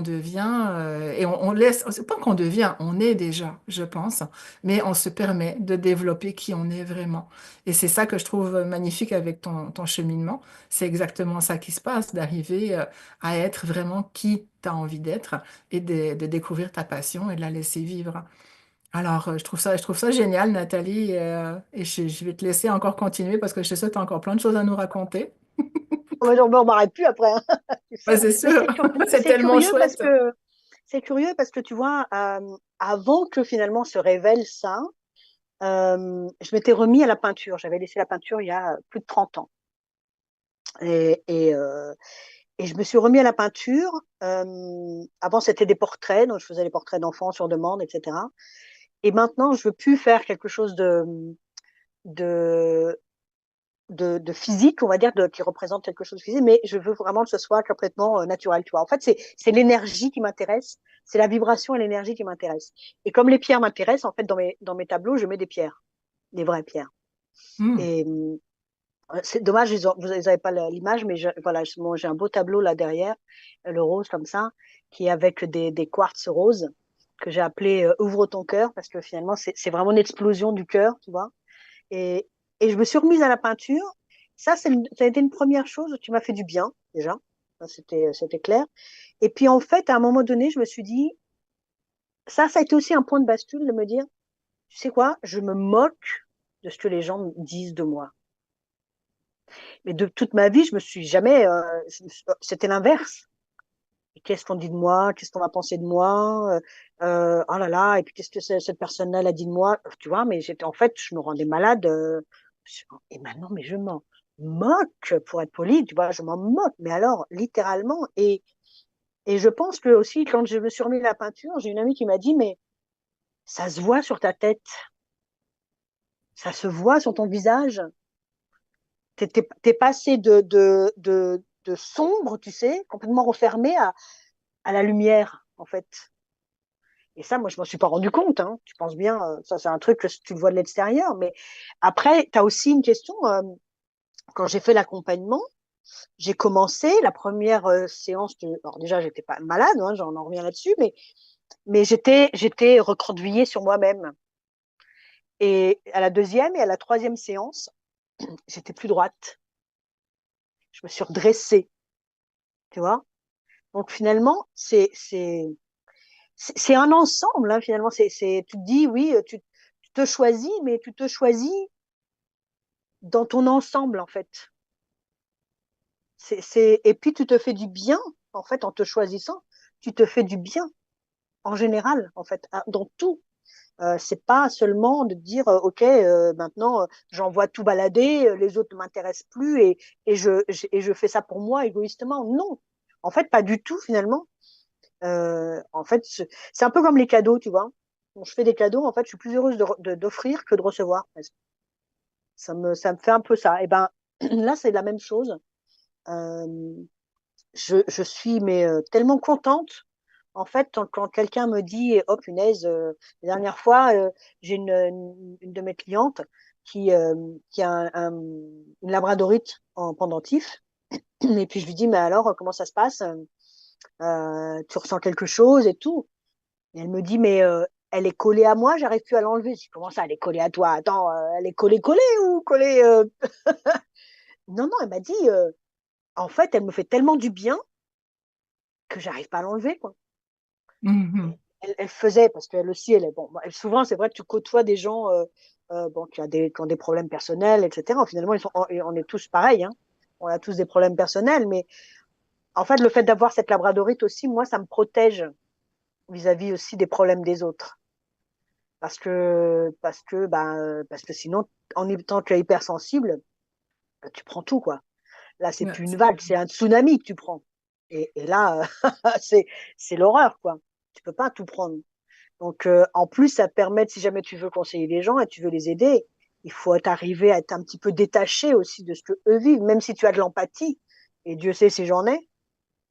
Speaker 5: et on laisse, c'est pas qu'on devient, on est déjà, je pense, mais on se permet de développer qui on est vraiment. Et c'est ça que je trouve magnifique avec ton cheminement. C'est exactement ça qui se passe, d'arriver à être vraiment qui tu as envie d'être et de découvrir ta passion et de la laisser vivre. Alors, je trouve ça génial, Nathalie, et je vais te laisser encore continuer parce que je sais que tu as encore plein de choses à nous raconter.
Speaker 6: Moi, j'en m'arrête plus après, hein, tu
Speaker 5: Ouais,
Speaker 6: sais.
Speaker 5: c'est
Speaker 6: Mais
Speaker 5: sûr, c'est
Speaker 6: c'est
Speaker 5: tellement
Speaker 6: curieux parce
Speaker 5: chouette.
Speaker 6: que tu vois, avant que finalement se révèle ça, je m'étais remis à la peinture. J'avais laissé la peinture il y a plus de 30 ans. Et, et, euh, et je me suis remis à la peinture. Avant, c'était des portraits, donc je faisais des portraits d'enfants sur demande, etc. Et maintenant, je veux plus faire quelque chose de, de physique, on va dire, qui représente quelque chose de physique, mais je veux vraiment que ce soit complètement naturel, tu vois. En fait, c'est l'énergie qui m'intéresse, c'est la vibration et l'énergie qui m'intéresse. Et comme les pierres m'intéressent, en fait, dans mes tableaux, je mets des pierres, des vraies pierres.
Speaker 5: Hmm.
Speaker 6: Et c'est dommage, vous n'avez pas l'image, mais voilà, j'ai un beau tableau là derrière, le rose comme ça, qui est avec des quartz roses que j'ai appelé Ouvre ton cœur, parce que finalement, c'est vraiment une explosion du cœur, tu vois. Et, et je me suis remise à la peinture. Ça a été une première chose qui m'a fait du bien, déjà. C'était clair. Et puis, en fait, à un moment donné, je me suis dit, ça a été aussi un point de bascule de me dire, tu sais quoi, je me moque de ce que les gens disent de moi. Mais de toute ma vie, je me suis jamais, c'était l'inverse. Qu'est-ce qu'on dit de moi? Qu'est-ce qu'on va penser de moi? Oh là là, et puis qu'est-ce que cette personne-là elle a dit de moi? Tu vois, mais en fait, je me rendais malade. Et maintenant, mais je m'en moque, pour être poli, tu vois, je m'en moque, mais alors, littéralement. Et je pense que aussi, quand je me suis remis à la peinture, j'ai une amie qui m'a dit, mais ça se voit sur ta tête, ça se voit sur ton visage. t'es passé de sombre, tu sais, complètement refermé à la lumière, en fait. Et ça, moi, je m'en suis pas rendu compte, hein. Tu penses bien, ça, c'est un truc que tu le vois de l'extérieur. Mais après, tu as aussi une question. Quand j'ai fait l'accompagnement, j'ai commencé la première séance. Alors déjà, j'étais pas malade, hein, j'en reviens là-dessus, mais j'étais recroquevillée sur moi-même. Et à la deuxième et à la troisième séance, j'étais plus droite. Je me suis redressée, tu vois. Donc finalement, c'est un ensemble, hein, finalement. Tu te dis, oui, tu te choisis, mais tu te choisis dans ton ensemble, en fait. Et puis, tu te fais du bien, en fait, en te choisissant. Tu te fais du bien, en général, en fait, dans tout. C'est pas seulement de dire, OK, maintenant, j'envoie tout balader, les autres ne m'intéressent plus et je fais ça pour moi égoïstement. Non, en fait, pas du tout, finalement. En fait, c'est un peu comme les cadeaux, tu vois. Quand je fais des cadeaux, en fait, je suis plus heureuse d'offrir que de recevoir. Ça me fait un peu ça. Et ben là, c'est la même chose. Euh, je suis mais tellement contente. En fait, quand quelqu'un me dit, oh punaise, la dernière fois, j'ai une de mes clientes qui a une labradorite en pendentif. Et puis je lui dis, mais alors, comment ça se passe? Tu ressens quelque chose et tout? Et elle me dit, mais elle est collée à moi, j'arrive plus à l'enlever. Je dis, comment ça, elle est collée à toi? Attends, elle est collée ou collée Non, non, elle m'a dit, en fait, elle me fait tellement du bien que j'arrive pas à l'enlever, quoi.
Speaker 5: Mhm.
Speaker 6: Elle faisait, parce qu'elle aussi, elle est bon. Souvent, c'est vrai que tu côtoies des gens bon, qui ont des problèmes personnels, etc. Finalement, on est tous pareils, hein. On a tous des problèmes personnels, mais en fait, le fait d'avoir cette labradorite aussi, moi, ça me protège vis-à-vis aussi des problèmes des autres. Parce que sinon, en étant que hypersensible, tu prends tout, quoi. Là, c'est
Speaker 5: Ouais,
Speaker 6: plus une vague, c'est un tsunami que tu prends. Et là, c'est, c'est l'horreur, quoi. Tu peux pas tout prendre. Donc, en plus, ça permet, si jamais tu veux conseiller les gens et tu veux les aider, il faut arriver à être un petit peu détaché aussi de ce que eux vivent, même si tu as de l'empathie. Et Dieu sait si j'en ai.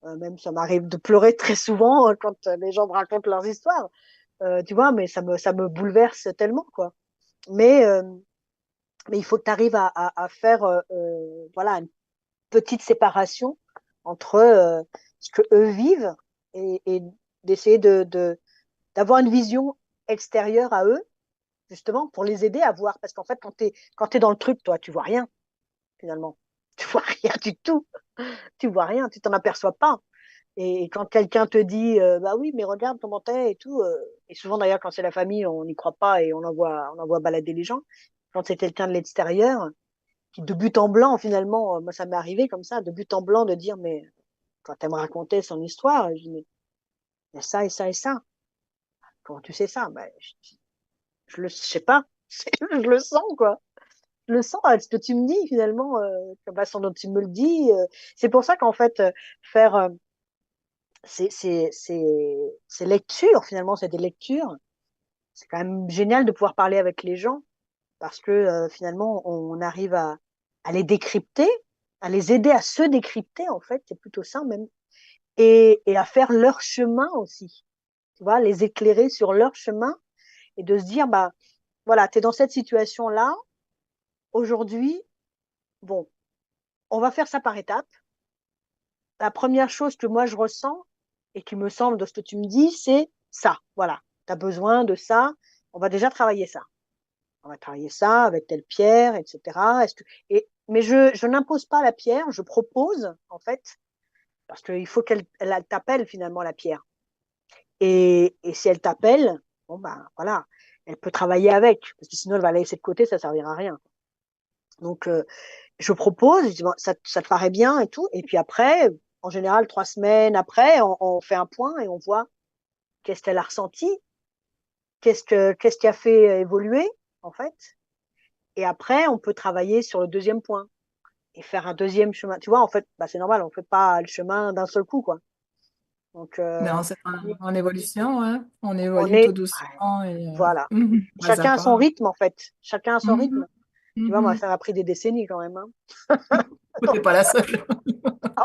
Speaker 6: Même ça m'arrive de pleurer très souvent quand les gens me racontent leurs histoires. Tu vois, mais ça me bouleverse tellement, quoi. Mais, euh, mais il faut que tu arrives à faire voilà, une petite séparation entre ce que eux vivent et d'essayer d'avoir une vision extérieure à eux, justement, pour les aider à voir. Parce qu'en fait, quand t'es dans le truc, toi, tu vois rien, finalement. Tu vois rien du tout. Tu vois rien, tu t'en aperçois pas. Et quand quelqu'un te dit, bah oui, mais regarde comment t'es et tout, et souvent d'ailleurs, quand c'est la famille, on n'y croit pas et on envoie balader les gens. Quand c'est quelqu'un de l'extérieur, qui de but en blanc, finalement, moi ça m'est arrivé comme ça, de but en blanc, de dire, mais quand elle me racontait son histoire, je dis, mais il y a ça et ça et ça. Comment tu sais ça? Ben, je sais pas, je le sens, quoi. Je le sens avec ce que tu me dis, finalement, la façon dont tu me le dis. C'est pour ça qu'en fait, faire ces, ces, ces, ces lectures, finalement, c'est des lectures, c'est quand même génial de pouvoir parler avec les gens parce que finalement, on arrive à les décrypter, à les aider à se décrypter, en fait, c'est plutôt ça même, et à faire leur chemin aussi, tu vois, les éclairer sur leur chemin et de se dire, bah, voilà, tu es dans cette situation-là, aujourd'hui, bon, on va faire ça par étapes. La première chose que moi je ressens et qui me semble de ce que tu me dis, c'est ça. Voilà, tu as besoin de ça. On va déjà travailler ça. On va travailler ça avec telle pierre, etc. Mais je n'impose pas la pierre, je propose, en fait, parce qu'il faut elle t'appelle finalement, la pierre. Et si elle t'appelle, bon, ben voilà, elle peut travailler avec, parce que sinon elle va la laisser de côté, ça ne servira à rien. Donc, je propose, je dis, bon, ça te paraît bien et tout. Et puis après, en général, 3 semaines après, on fait un point et on voit qu'est-ce qu'elle a ressenti, qu'est-ce qui a fait évoluer, en fait. Et après, on peut travailler sur le deuxième point et faire un deuxième chemin. Tu vois, en fait, bah, c'est normal, on ne fait pas le chemin d'un seul coup, quoi. Donc,
Speaker 5: Non, c'est en évolution, hein. On
Speaker 6: on
Speaker 5: évolue tout
Speaker 6: est,
Speaker 5: doucement et
Speaker 6: voilà.
Speaker 5: pas à
Speaker 6: Chacun a son
Speaker 5: pas.
Speaker 6: rythme, en fait. Chacun a son
Speaker 5: Mhm.
Speaker 6: rythme. Tu vois, moi,
Speaker 5: Mhm.
Speaker 6: ça m'a pris des décennies quand même, hein.
Speaker 5: T'es pas la seule.
Speaker 6: Non,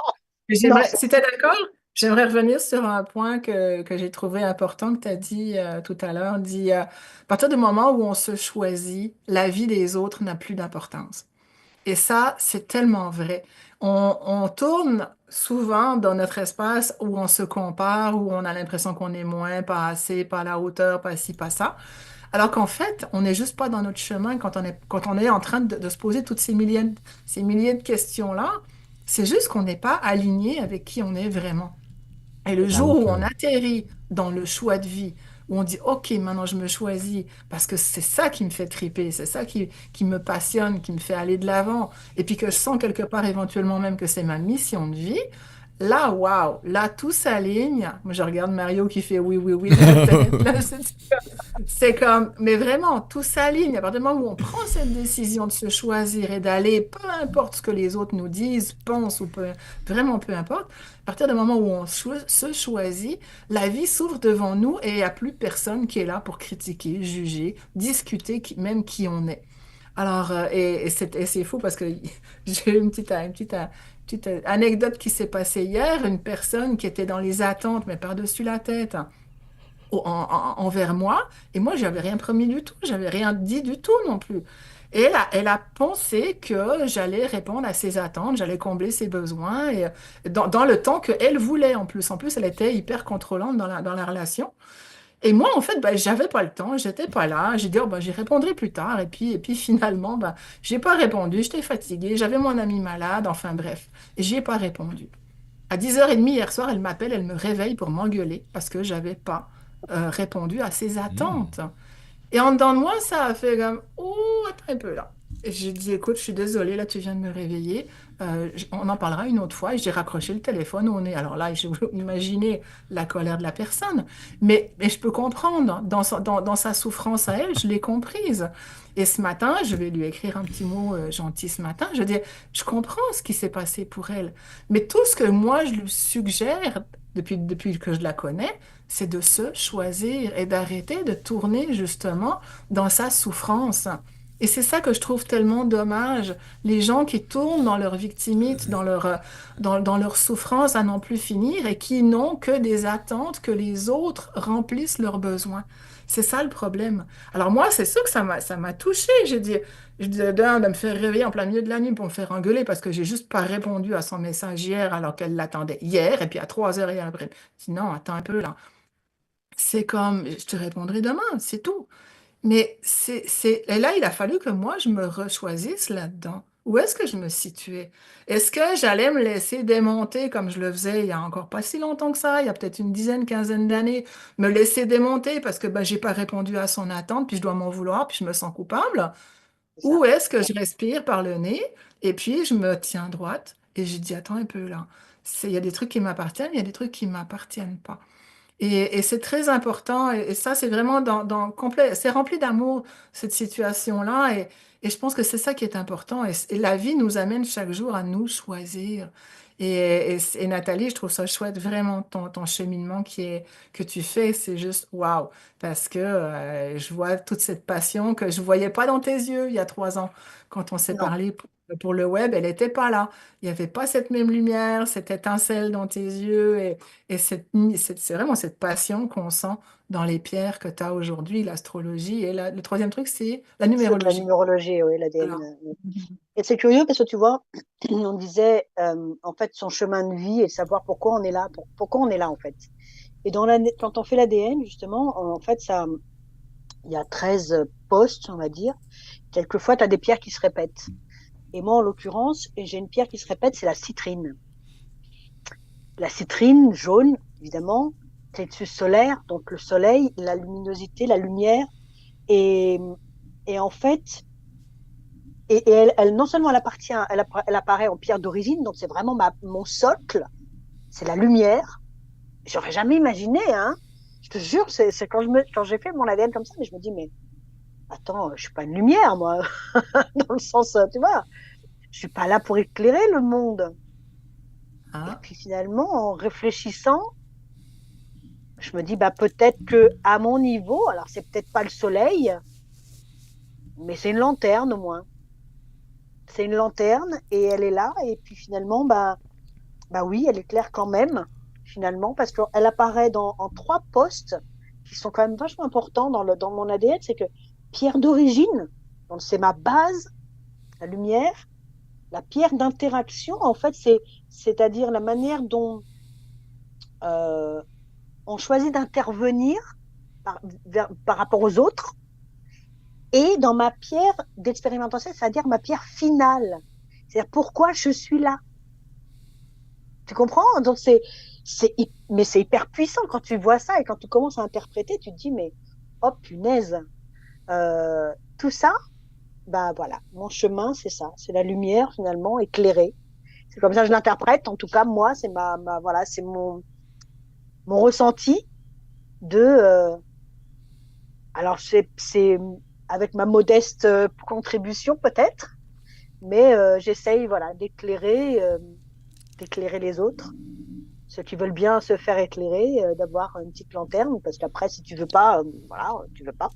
Speaker 5: Si tu es d'accord, j'aimerais revenir sur un point que j'ai trouvé important que tu as dit tout à l'heure. À partir du moment où on se choisit, la vie des autres n'a plus d'importance. Et ça, c'est tellement vrai. On tourne souvent dans notre espace où on se compare, où on a l'impression qu'on est moins, pas assez, pas à la hauteur, pas ci, pas ça. Alors qu'en fait, on n'est juste pas dans notre chemin quand on est en train de se poser toutes ces milliers de questions-là. C'est juste qu'on n'est pas aligné avec qui on est vraiment. Et le jour où
Speaker 4: Donc,
Speaker 5: on atterrit dans le choix de vie, où on dit, OK, maintenant je me choisis, parce que c'est ça qui me fait triper, c'est ça qui me passionne, qui me fait aller de l'avant, et puis que je sens quelque part éventuellement même que c'est ma mission de vie, là, waouh, là, tout s'aligne. Moi, je regarde Mario qui fait oui, oui, oui de la tête. Là, c'est comme, mais vraiment, tout s'aligne. À partir du moment où on prend cette décision de se choisir et d'aller, peu importe ce que les autres nous disent, pensent vraiment peu importe, à partir du moment où on se choisit, la vie s'ouvre devant nous et il n'y a plus personne qui est là pour critiquer, juger, discuter, même qui on est. Alors, et c'est fou parce que j'ai eu petite anecdote qui s'est passée hier. Une personne qui était dans les attentes, mais par-dessus la tête, envers moi. Et moi, j'avais rien promis du tout. J'avais rien dit du tout non plus. Et elle a pensé que j'allais répondre à ses attentes, j'allais combler ses besoins et dans le temps qu'elle voulait en plus. En plus, elle était hyper contrôlante dans la relation. Et moi, en fait, ben, j'avais pas le temps, j'étais pas là. J'ai dit, oh, ben, j'y répondrai plus tard. Et puis finalement, ben, j'ai pas répondu, j'étais fatiguée, j'avais mon ami malade, enfin bref, j'y ai pas répondu. À 10h30 hier soir, elle m'appelle, elle me réveille pour m'engueuler parce que j'avais pas répondu à ses attentes. Et en dedans de moi, ça a fait comme, oh, attends un peu là. Et j'ai dit, écoute, je suis désolée, là, tu viens de me réveiller. On en parlera une autre fois. Et j'ai raccroché le téléphone où on est. Alors là, je vous imaginez la colère de la personne. Mais je peux comprendre. Dans sa souffrance à elle, je l'ai comprise. Et ce matin, je vais lui écrire un petit mot gentil ce matin. Je dis, je comprends ce qui s'est passé pour elle. Mais tout ce que moi, je lui suggère depuis que je la connais, c'est de se choisir et d'arrêter de tourner justement dans sa souffrance. Et c'est ça que je trouve tellement dommage. Les gens qui tournent dans leur victimite, dans leur souffrance à n'en plus finir et qui n'ont que des attentes que les autres remplissent leurs besoins. C'est ça le problème. Alors moi, c'est sûr que ça m'a touchée. Je dis de me faire réveiller en plein milieu de la nuit pour me faire engueuler parce que j'ai juste pas répondu à son message hier alors qu'elle l'attendait hier et puis à 3 heures et après. Sinon, attends un peu là. C'est comme, je te répondrai demain, c'est tout. Mais et là, il a fallu que moi, je me rechoisisse là-dedans. Où est-ce que je me situais? Est-ce que j'allais me laisser démonter comme je le faisais il y a encore pas si longtemps que ça, il y a peut-être une dizaine, quinzaine d'années, me laisser démonter parce que ben, j'ai pas répondu à son attente, puis je dois m'en vouloir, puis je me sens coupable?
Speaker 6: c'est ça.
Speaker 5: Ou est-ce que je respire par le nez et puis je me tiens droite et je dis, attends un peu là. Il y a des trucs qui m'appartiennent, il y a des trucs qui m'appartiennent pas. Et c'est très important, et ça, c'est vraiment complet, c'est rempli d'amour, cette situation-là, et je pense que c'est ça qui est important, et la vie nous amène chaque jour à nous choisir. Et Nathalie, je trouve ça chouette, vraiment, ton cheminement que tu fais, c'est juste waouh, parce que je vois toute cette passion que je voyais pas dans tes yeux il y a 3 ans, quand on s'est
Speaker 6: Non,
Speaker 5: parlé pour le web, elle n'était pas là. Il n'y avait pas cette même lumière, cette étincelle dans tes yeux, et c'est vraiment cette passion qu'on sent dans les pierres que tu as aujourd'hui, l'astrologie. Et le troisième truc, c'est la
Speaker 6: c'est de la
Speaker 5: numérologie.
Speaker 6: numérologie, oui, l'ADN.
Speaker 5: Alors,
Speaker 6: Et c'est curieux parce que tu vois, on disait en fait son chemin de vie et de savoir pourquoi on est là, pourquoi on est là en fait. Et quand on fait l'ADN, justement, en fait, il y a 13 postes, on va dire. Quelquefois, tu as des pierres qui se répètent. Et moi, en l'occurrence, j'ai une pierre qui se répète, c'est la citrine. La citrine jaune, évidemment, plexus solaire, donc le soleil, la luminosité, la lumière. Et, et en fait, elle, non seulement elle apparaît en pierre d'origine, donc c'est vraiment mon socle, c'est la lumière. J'aurais jamais imaginé, hein. Je te jure, c'est quand j'ai fait mon ADN comme ça, mais je me dis, mais attends, je suis pas une lumière, moi, dans le sens, tu vois, je suis pas là pour éclairer le monde. Et
Speaker 5: hein,
Speaker 6: puis finalement, en réfléchissant, je me dis, bah peut-être que à mon niveau, alors c'est peut-être pas le soleil, mais c'est une lanterne au moins. c'est une lanterne et elle est là. Et puis finalement, bah oui, elle éclaire quand même, finalement, parce qu'elle apparaît en 3 postes qui sont quand même vachement importants dans mon ADN. C'est que pierre d'origine, donc c'est ma base, la lumière. La pierre d'interaction, en fait, c'est-à-dire la manière dont euh, on choisit d'intervenir par, par rapport aux autres. Et dans ma pierre d'expérimentation, c'est-à-dire ma pierre finale. C'est-à-dire pourquoi je suis là. Tu comprends? Donc mais c'est hyper puissant quand tu vois ça et quand tu commences à interpréter, tu te dis, mais oh punaise, tout ça, bah voilà, mon chemin, c'est ça, c'est la lumière finalement éclairée. C'est comme ça que je l'interprète. En tout cas, moi, c'est voilà, c'est mon ressenti de. Alors, c'est avec ma modeste contribution peut-être, mais j'essaye, voilà, d'éclairer les autres, ceux qui veulent bien se faire éclairer, d'avoir une petite lanterne, parce qu'après, si tu veux pas, voilà, tu veux pas.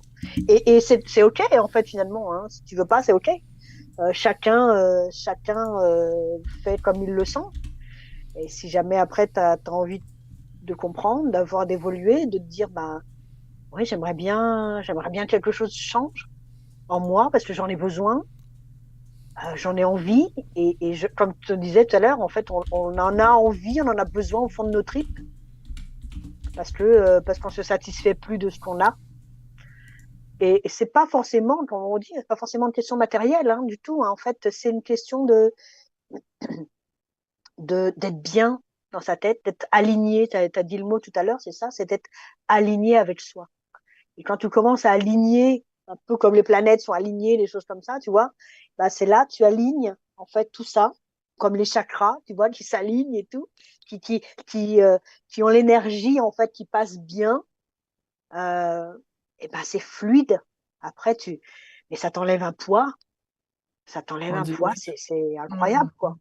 Speaker 6: Et c'est ok en fait finalement. Hein, si tu veux pas, c'est ok. Chacun fait comme il le sent. Et si jamais après, tu as envie de comprendre, d'évoluer, de te dire, bah, oui, j'aimerais bien que quelque chose change en moi parce que j'en ai besoin, j'en ai envie. Comme tu disais tout à l'heure, en fait, on en a envie, on en a besoin au fond de nos tripes parce qu'on se satisfait plus de ce qu'on a. Et c'est pas forcément, comme on dit, c'est pas forcément une question matérielle, hein, du tout. Hein. En fait, c'est une question d'être bien dans sa tête, d'être aligné. Tu as dit le mot tout à l'heure, c'est ça, c'est d'être aligné avec soi. Et quand tu commences à aligner, un peu comme les planètes sont alignées, les choses comme ça, tu vois, bah c'est là, tu alignes en fait tout ça, comme les chakras, tu vois, qui s'alignent et tout, qui ont l'énergie en fait qui passe bien. Et ben c'est fluide. Après mais ça t'enlève un poids,
Speaker 5: On dit,
Speaker 6: c'est
Speaker 5: mm.
Speaker 6: incroyable quoi.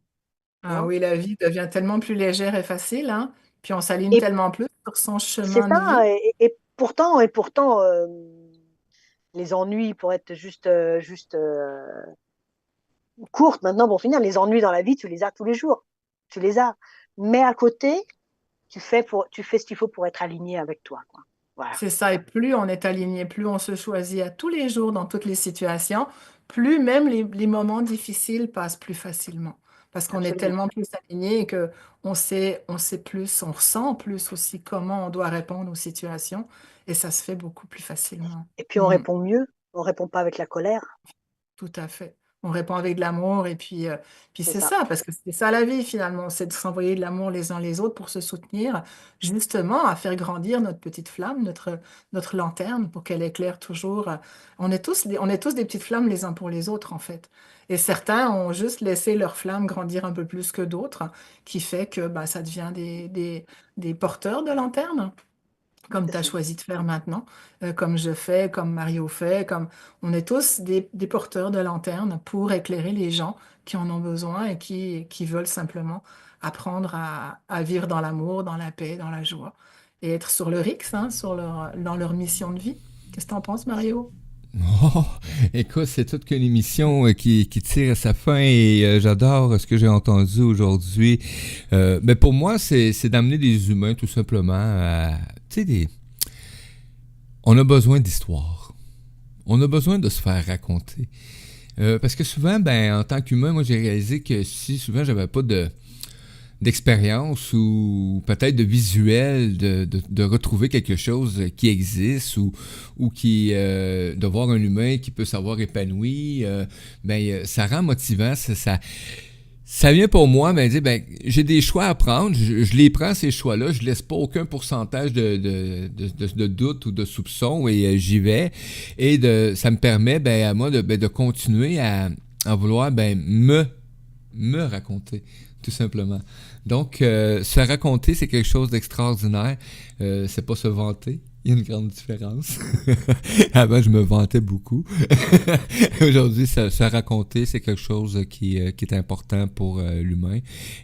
Speaker 5: Ah
Speaker 6: Hein.
Speaker 5: oui, la vie devient tellement plus légère et facile, hein. Puis on s'aligne
Speaker 6: Et
Speaker 5: tellement plus sur son
Speaker 6: c'est
Speaker 5: chemin de vie.
Speaker 6: ça. Et pourtant, les ennuis pour être juste courtes. Maintenant, bon, finalement, les ennuis dans la vie, tu les as tous les jours. Tu les as. Mais à côté, tu fais ce qu'il faut pour être aligné avec toi, quoi. Voilà.
Speaker 5: C'est ça, et plus on est aligné, plus on se choisit à tous les jours dans toutes les situations, plus même les moments difficiles passent plus facilement. Parce qu'on est
Speaker 6: Absolument.
Speaker 5: tellement plus aligné et que on sait plus, on ressent plus aussi comment on doit répondre aux situations et ça se fait beaucoup plus facilement.
Speaker 6: Et puis, on
Speaker 5: Mm.
Speaker 6: répond mieux. On répond pas avec la colère.
Speaker 5: Tout à fait. On répond avec de l'amour et puis
Speaker 6: C'est
Speaker 5: c'est
Speaker 6: ça.
Speaker 5: ça, parce que c'est ça la vie finalement, c'est de s'envoyer de l'amour les uns les autres pour se soutenir, justement à faire grandir notre petite flamme, notre lanterne pour qu'elle éclaire toujours. On est tous des petites flammes les uns pour les autres en fait. Et certains ont juste laissé leur flamme grandir un peu plus que d'autres, qui fait que bah, ça devient des porteurs de lanterne comme
Speaker 6: C'est
Speaker 5: tu as
Speaker 6: ça.
Speaker 5: choisi de faire maintenant, comme je fais, comme Mario fait, comme on est tous des porteurs de lanternes pour éclairer les gens qui en ont besoin et qui veulent simplement apprendre à vivre dans l'amour, dans la paix, dans la joie et être sur leur X, hein, dans leur mission de vie. Qu'est-ce que tu en penses, Mario?
Speaker 4: Oh, écoute, c'est toute qu'une émission qui tire à sa fin et j'adore ce que j'ai entendu aujourd'hui. Mais pour moi, c'est d'amener des humains tout simplement à... Tu sais, on a besoin d'histoire. On a besoin de se faire raconter. Parce que souvent, ben, en tant qu'humain, moi, j'ai réalisé que si souvent j'avais pas d'expérience ou peut-être de visuel de retrouver quelque chose qui existe ou qui de voir un humain qui peut s'avoir épanoui, ça rend motivant, ça vient pour moi, ben dire ben j'ai des choix à prendre, je les prends ces choix-là, je laisse pas aucun pourcentage de doute ou de soupçon et j'y vais et ça me permet ben à moi de continuer à vouloir ben me raconter tout simplement. Donc se raconter c'est quelque chose d'extraordinaire, c'est pas se vanter. Il y a une grande différence. Avant, je me vantais beaucoup. Aujourd'hui, se raconter, c'est quelque chose qui est important pour l'humain.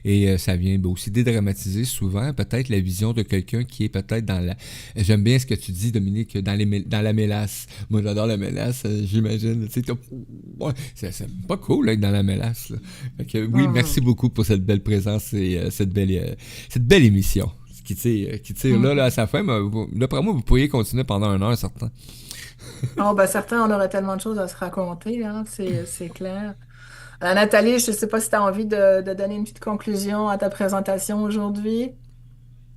Speaker 4: Et ça vient aussi dédramatiser souvent peut-être la vision de quelqu'un qui est peut-être dans la... J'aime bien ce que tu dis, Dominique, dans la mélasse. Moi, j'adore la mélasse, j'imagine. Tu sais, c'est pas cool d'être dans la mélasse. Là. Fait que, oui, merci beaucoup pour cette belle présence et cette belle émission. Qui tire là à sa fin, mais d'après moi, vous pourriez continuer pendant 1 heure, certain.
Speaker 5: Oh, ben, certains, on aurait tellement de choses à se raconter, hein, c'est clair. Nathalie, je ne sais pas si tu as envie de donner une petite conclusion à ta présentation aujourd'hui.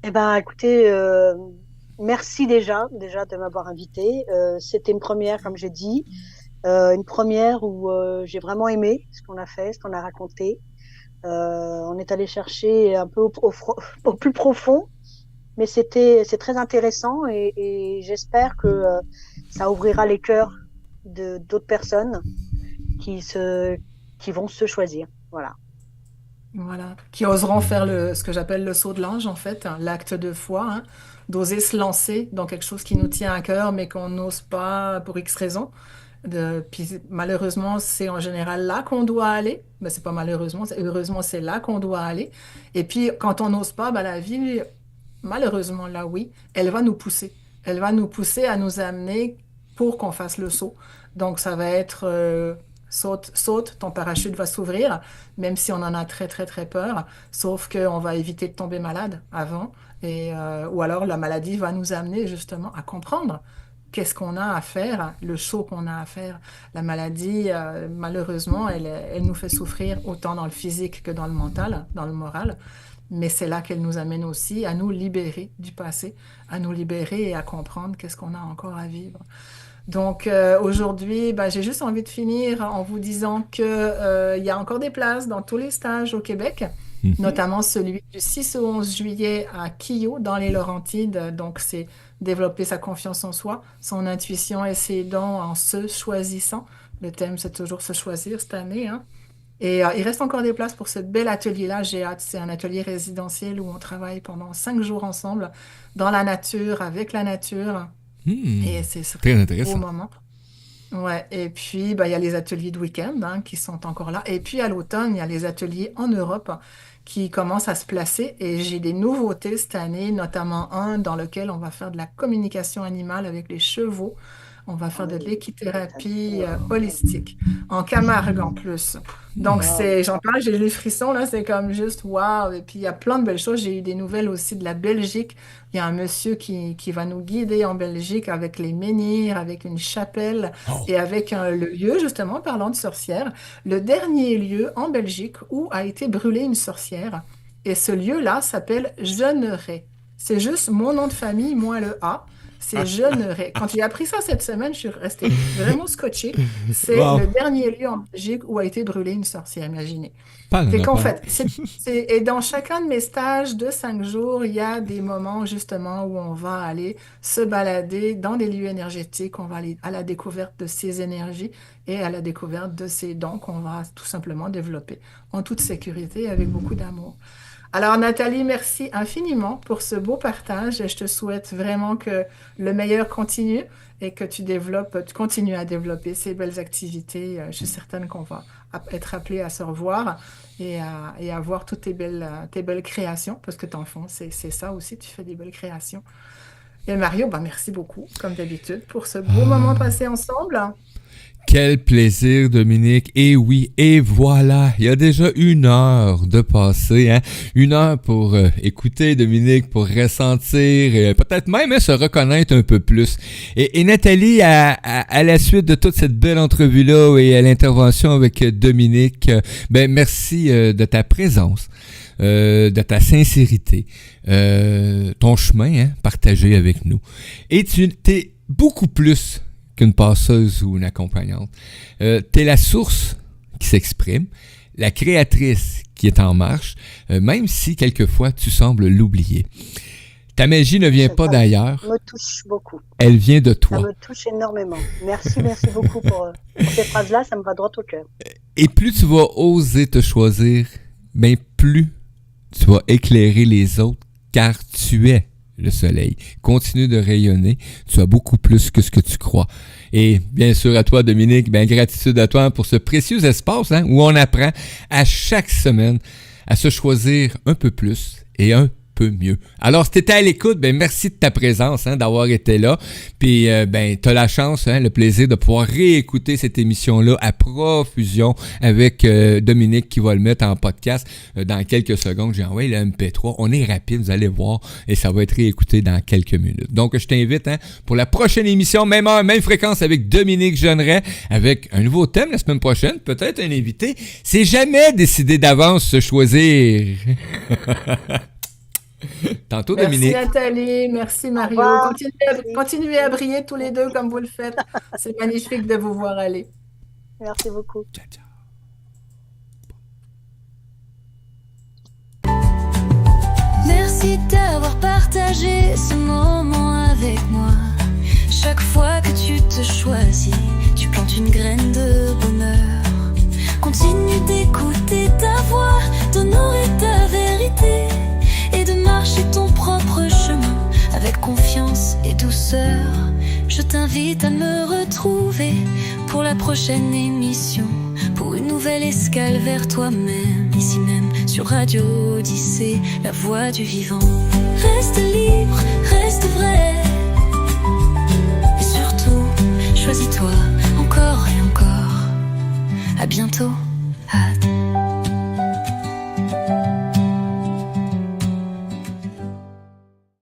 Speaker 6: Eh ben, écoutez, merci déjà de m'avoir invité. C'était une première, comme j'ai dit, une première où j'ai vraiment aimé ce qu'on a fait, ce qu'on a raconté. On est allé chercher un peu au plus profond, mais c'est très intéressant et j'espère que ça ouvrira les cœurs d'autres personnes qui vont se choisir. Voilà.
Speaker 5: Voilà. Qui oseront faire ce que j'appelle le saut de l'ange, en fait, hein, l'acte de foi, hein, d'oser se lancer dans quelque chose qui nous tient à cœur, mais qu'on n'ose pas pour X raisons. Puis malheureusement, c'est en général là qu'on doit aller. Ben, c'est pas malheureusement, heureusement, c'est là qu'on doit aller. Et puis, quand on n'ose pas, ben, la vie, malheureusement, là, oui, elle va nous pousser. Elle va nous pousser à nous amener pour qu'on fasse le saut. Donc, ça va être saute, ton parachute va s'ouvrir, même si on en a très, très, très peur. Sauf qu'on va éviter de tomber malade avant. Ou alors, la maladie va nous amener justement à comprendre qu'est-ce qu'on a à faire, le saut qu'on a à faire. La maladie, malheureusement, elle nous fait souffrir autant dans le physique que dans le mental, dans le moral. Mais c'est là qu'elle nous amène aussi à nous libérer du passé, à nous libérer et à comprendre qu'est-ce qu'on a encore à vivre. Donc aujourd'hui, ben, j'ai juste envie de finir en vous disant que il y a encore des places dans tous les stages au Québec, notamment celui du 6 au 11 juillet à Quillot, dans les Laurentides. Donc c'est développer sa confiance en soi, son intuition et ses dons en se choisissant. Le thème, c'est toujours se choisir cette année, hein. Et il reste encore des places pour ce bel atelier-là. J'ai hâte. C'est un atelier résidentiel où on travaille pendant 5 jours ensemble, dans la nature, avec la nature. Et c'est
Speaker 4: Très
Speaker 5: un beau
Speaker 4: intéressant.
Speaker 5: moment. Ouais. Et puis, bah, il y a les ateliers de week-end hein, qui sont encore là. Et puis, à l'automne, il y a les ateliers en Europe qui commencent à se placer. Et j'ai des nouveautés cette année, notamment un dans lequel on va faire de la communication animale avec les chevaux. On va faire de l'équithérapie holistique, en Camargue en plus. Donc,
Speaker 6: Wow.
Speaker 5: j'en parle, j'ai les frissons, là, c'est comme juste waouh. Et puis, il y a plein de belles choses. J'ai eu des nouvelles aussi de la Belgique. Il y a un monsieur qui va nous guider en Belgique avec les menhirs, avec une chapelle
Speaker 4: Oh.
Speaker 5: et avec le lieu, justement, parlant de sorcières, le dernier lieu en Belgique où a été brûlée une sorcière. Et ce lieu-là s'appelle Jeûneret. C'est juste mon nom de famille, moi le A. C'est Jeûneret. Quand j'ai appris ça cette semaine, je suis restée vraiment scotchée. C'est
Speaker 4: Wow.
Speaker 5: le dernier lieu en Belgique où a été brûlée une sorcière, imaginez.
Speaker 4: Pas
Speaker 5: Fait
Speaker 4: de
Speaker 5: qu'en
Speaker 4: rapport.
Speaker 5: fait, et dans chacun de mes stages de 5 jours, il y a des moments justement où on va aller se balader dans des lieux énergétiques, on va aller à la découverte de ces énergies et à la découverte de ces dons qu'on va tout simplement développer en toute sécurité et avec beaucoup d'amour. Alors Nathalie, merci infiniment pour ce beau partage et je te souhaite vraiment que le meilleur continue et que tu continues à développer ces belles activités. Je suis certaine qu'on va être appelé à se revoir et à voir toutes tes belles créations, parce que dans le fond, c'est ça aussi, tu fais des belles créations. Et Mario, bah, merci beaucoup, comme d'habitude, pour ce beau moment passé ensemble.
Speaker 4: Quel plaisir, Dominique. Et oui, et voilà, il y a déjà 1 heure de passé, hein. 1 heure pour écouter Dominique, pour ressentir, peut-être même se reconnaître un peu plus. Et Nathalie, à la suite de toute cette belle entrevue-là et à l'intervention avec Dominique, ben merci de ta présence, de ta sincérité, ton chemin hein, partagé avec nous. Et tu t'es beaucoup plus qu'une passeuse ou une accompagnante. T'es la source qui s'exprime, la créatrice qui est en marche, même si quelquefois tu sembles l'oublier. Ta magie ne vient pas d'ailleurs,
Speaker 6: Ça me touche beaucoup.
Speaker 4: elle vient de
Speaker 6: Ça
Speaker 4: toi.
Speaker 6: me touche énormément. Merci beaucoup pour ces phrases-là. Ça me va droit au cœur.
Speaker 4: Et plus tu vas oser te choisir, ben plus tu vas éclairer les autres, car tu es le soleil. Continue de rayonner. Tu as beaucoup plus que ce que tu crois. Et bien sûr à toi, Dominique, bien gratitude à toi pour ce précieux espace où on apprend à chaque semaine à se choisir un peu plus et un peu mieux. Alors, si tu étais à l'écoute, ben merci de ta présence, d'avoir été là. Puis, tu as la chance, le plaisir de pouvoir réécouter cette émission-là à profusion avec Dominique qui va le mettre en podcast dans quelques secondes. J'ai envoyé le MP3. On est rapide, vous allez voir, et ça va être réécouté dans quelques minutes. Donc, je t'invite pour la prochaine émission, même heure, même fréquence avec Dominique Jeanneret, avec un nouveau thème la semaine prochaine, peut-être un invité. C'est jamais décidé d'avance se choisir. Tantôt,
Speaker 5: merci
Speaker 4: Dominique.
Speaker 5: Nathalie, merci Mario. Continuez à briller tous les deux comme vous le faites. C'est magnifique de vous voir aller.
Speaker 6: Merci beaucoup.
Speaker 4: Ciao, ciao.
Speaker 3: Merci d'avoir partagé ce moment avec moi. Chaque fois que tu te choisis, tu plantes une graine de bonheur. Continue d'écouter ta voix, d'honorer ta vérité et de marcher ton propre chemin avec confiance et douceur. Je t'invite à me retrouver pour la prochaine émission, pour une nouvelle escale vers toi-même, ici même sur Radio Odyssée, la voix du vivant. Reste libre, reste vrai, et surtout, choisis-toi encore et encore. À bientôt, hâte.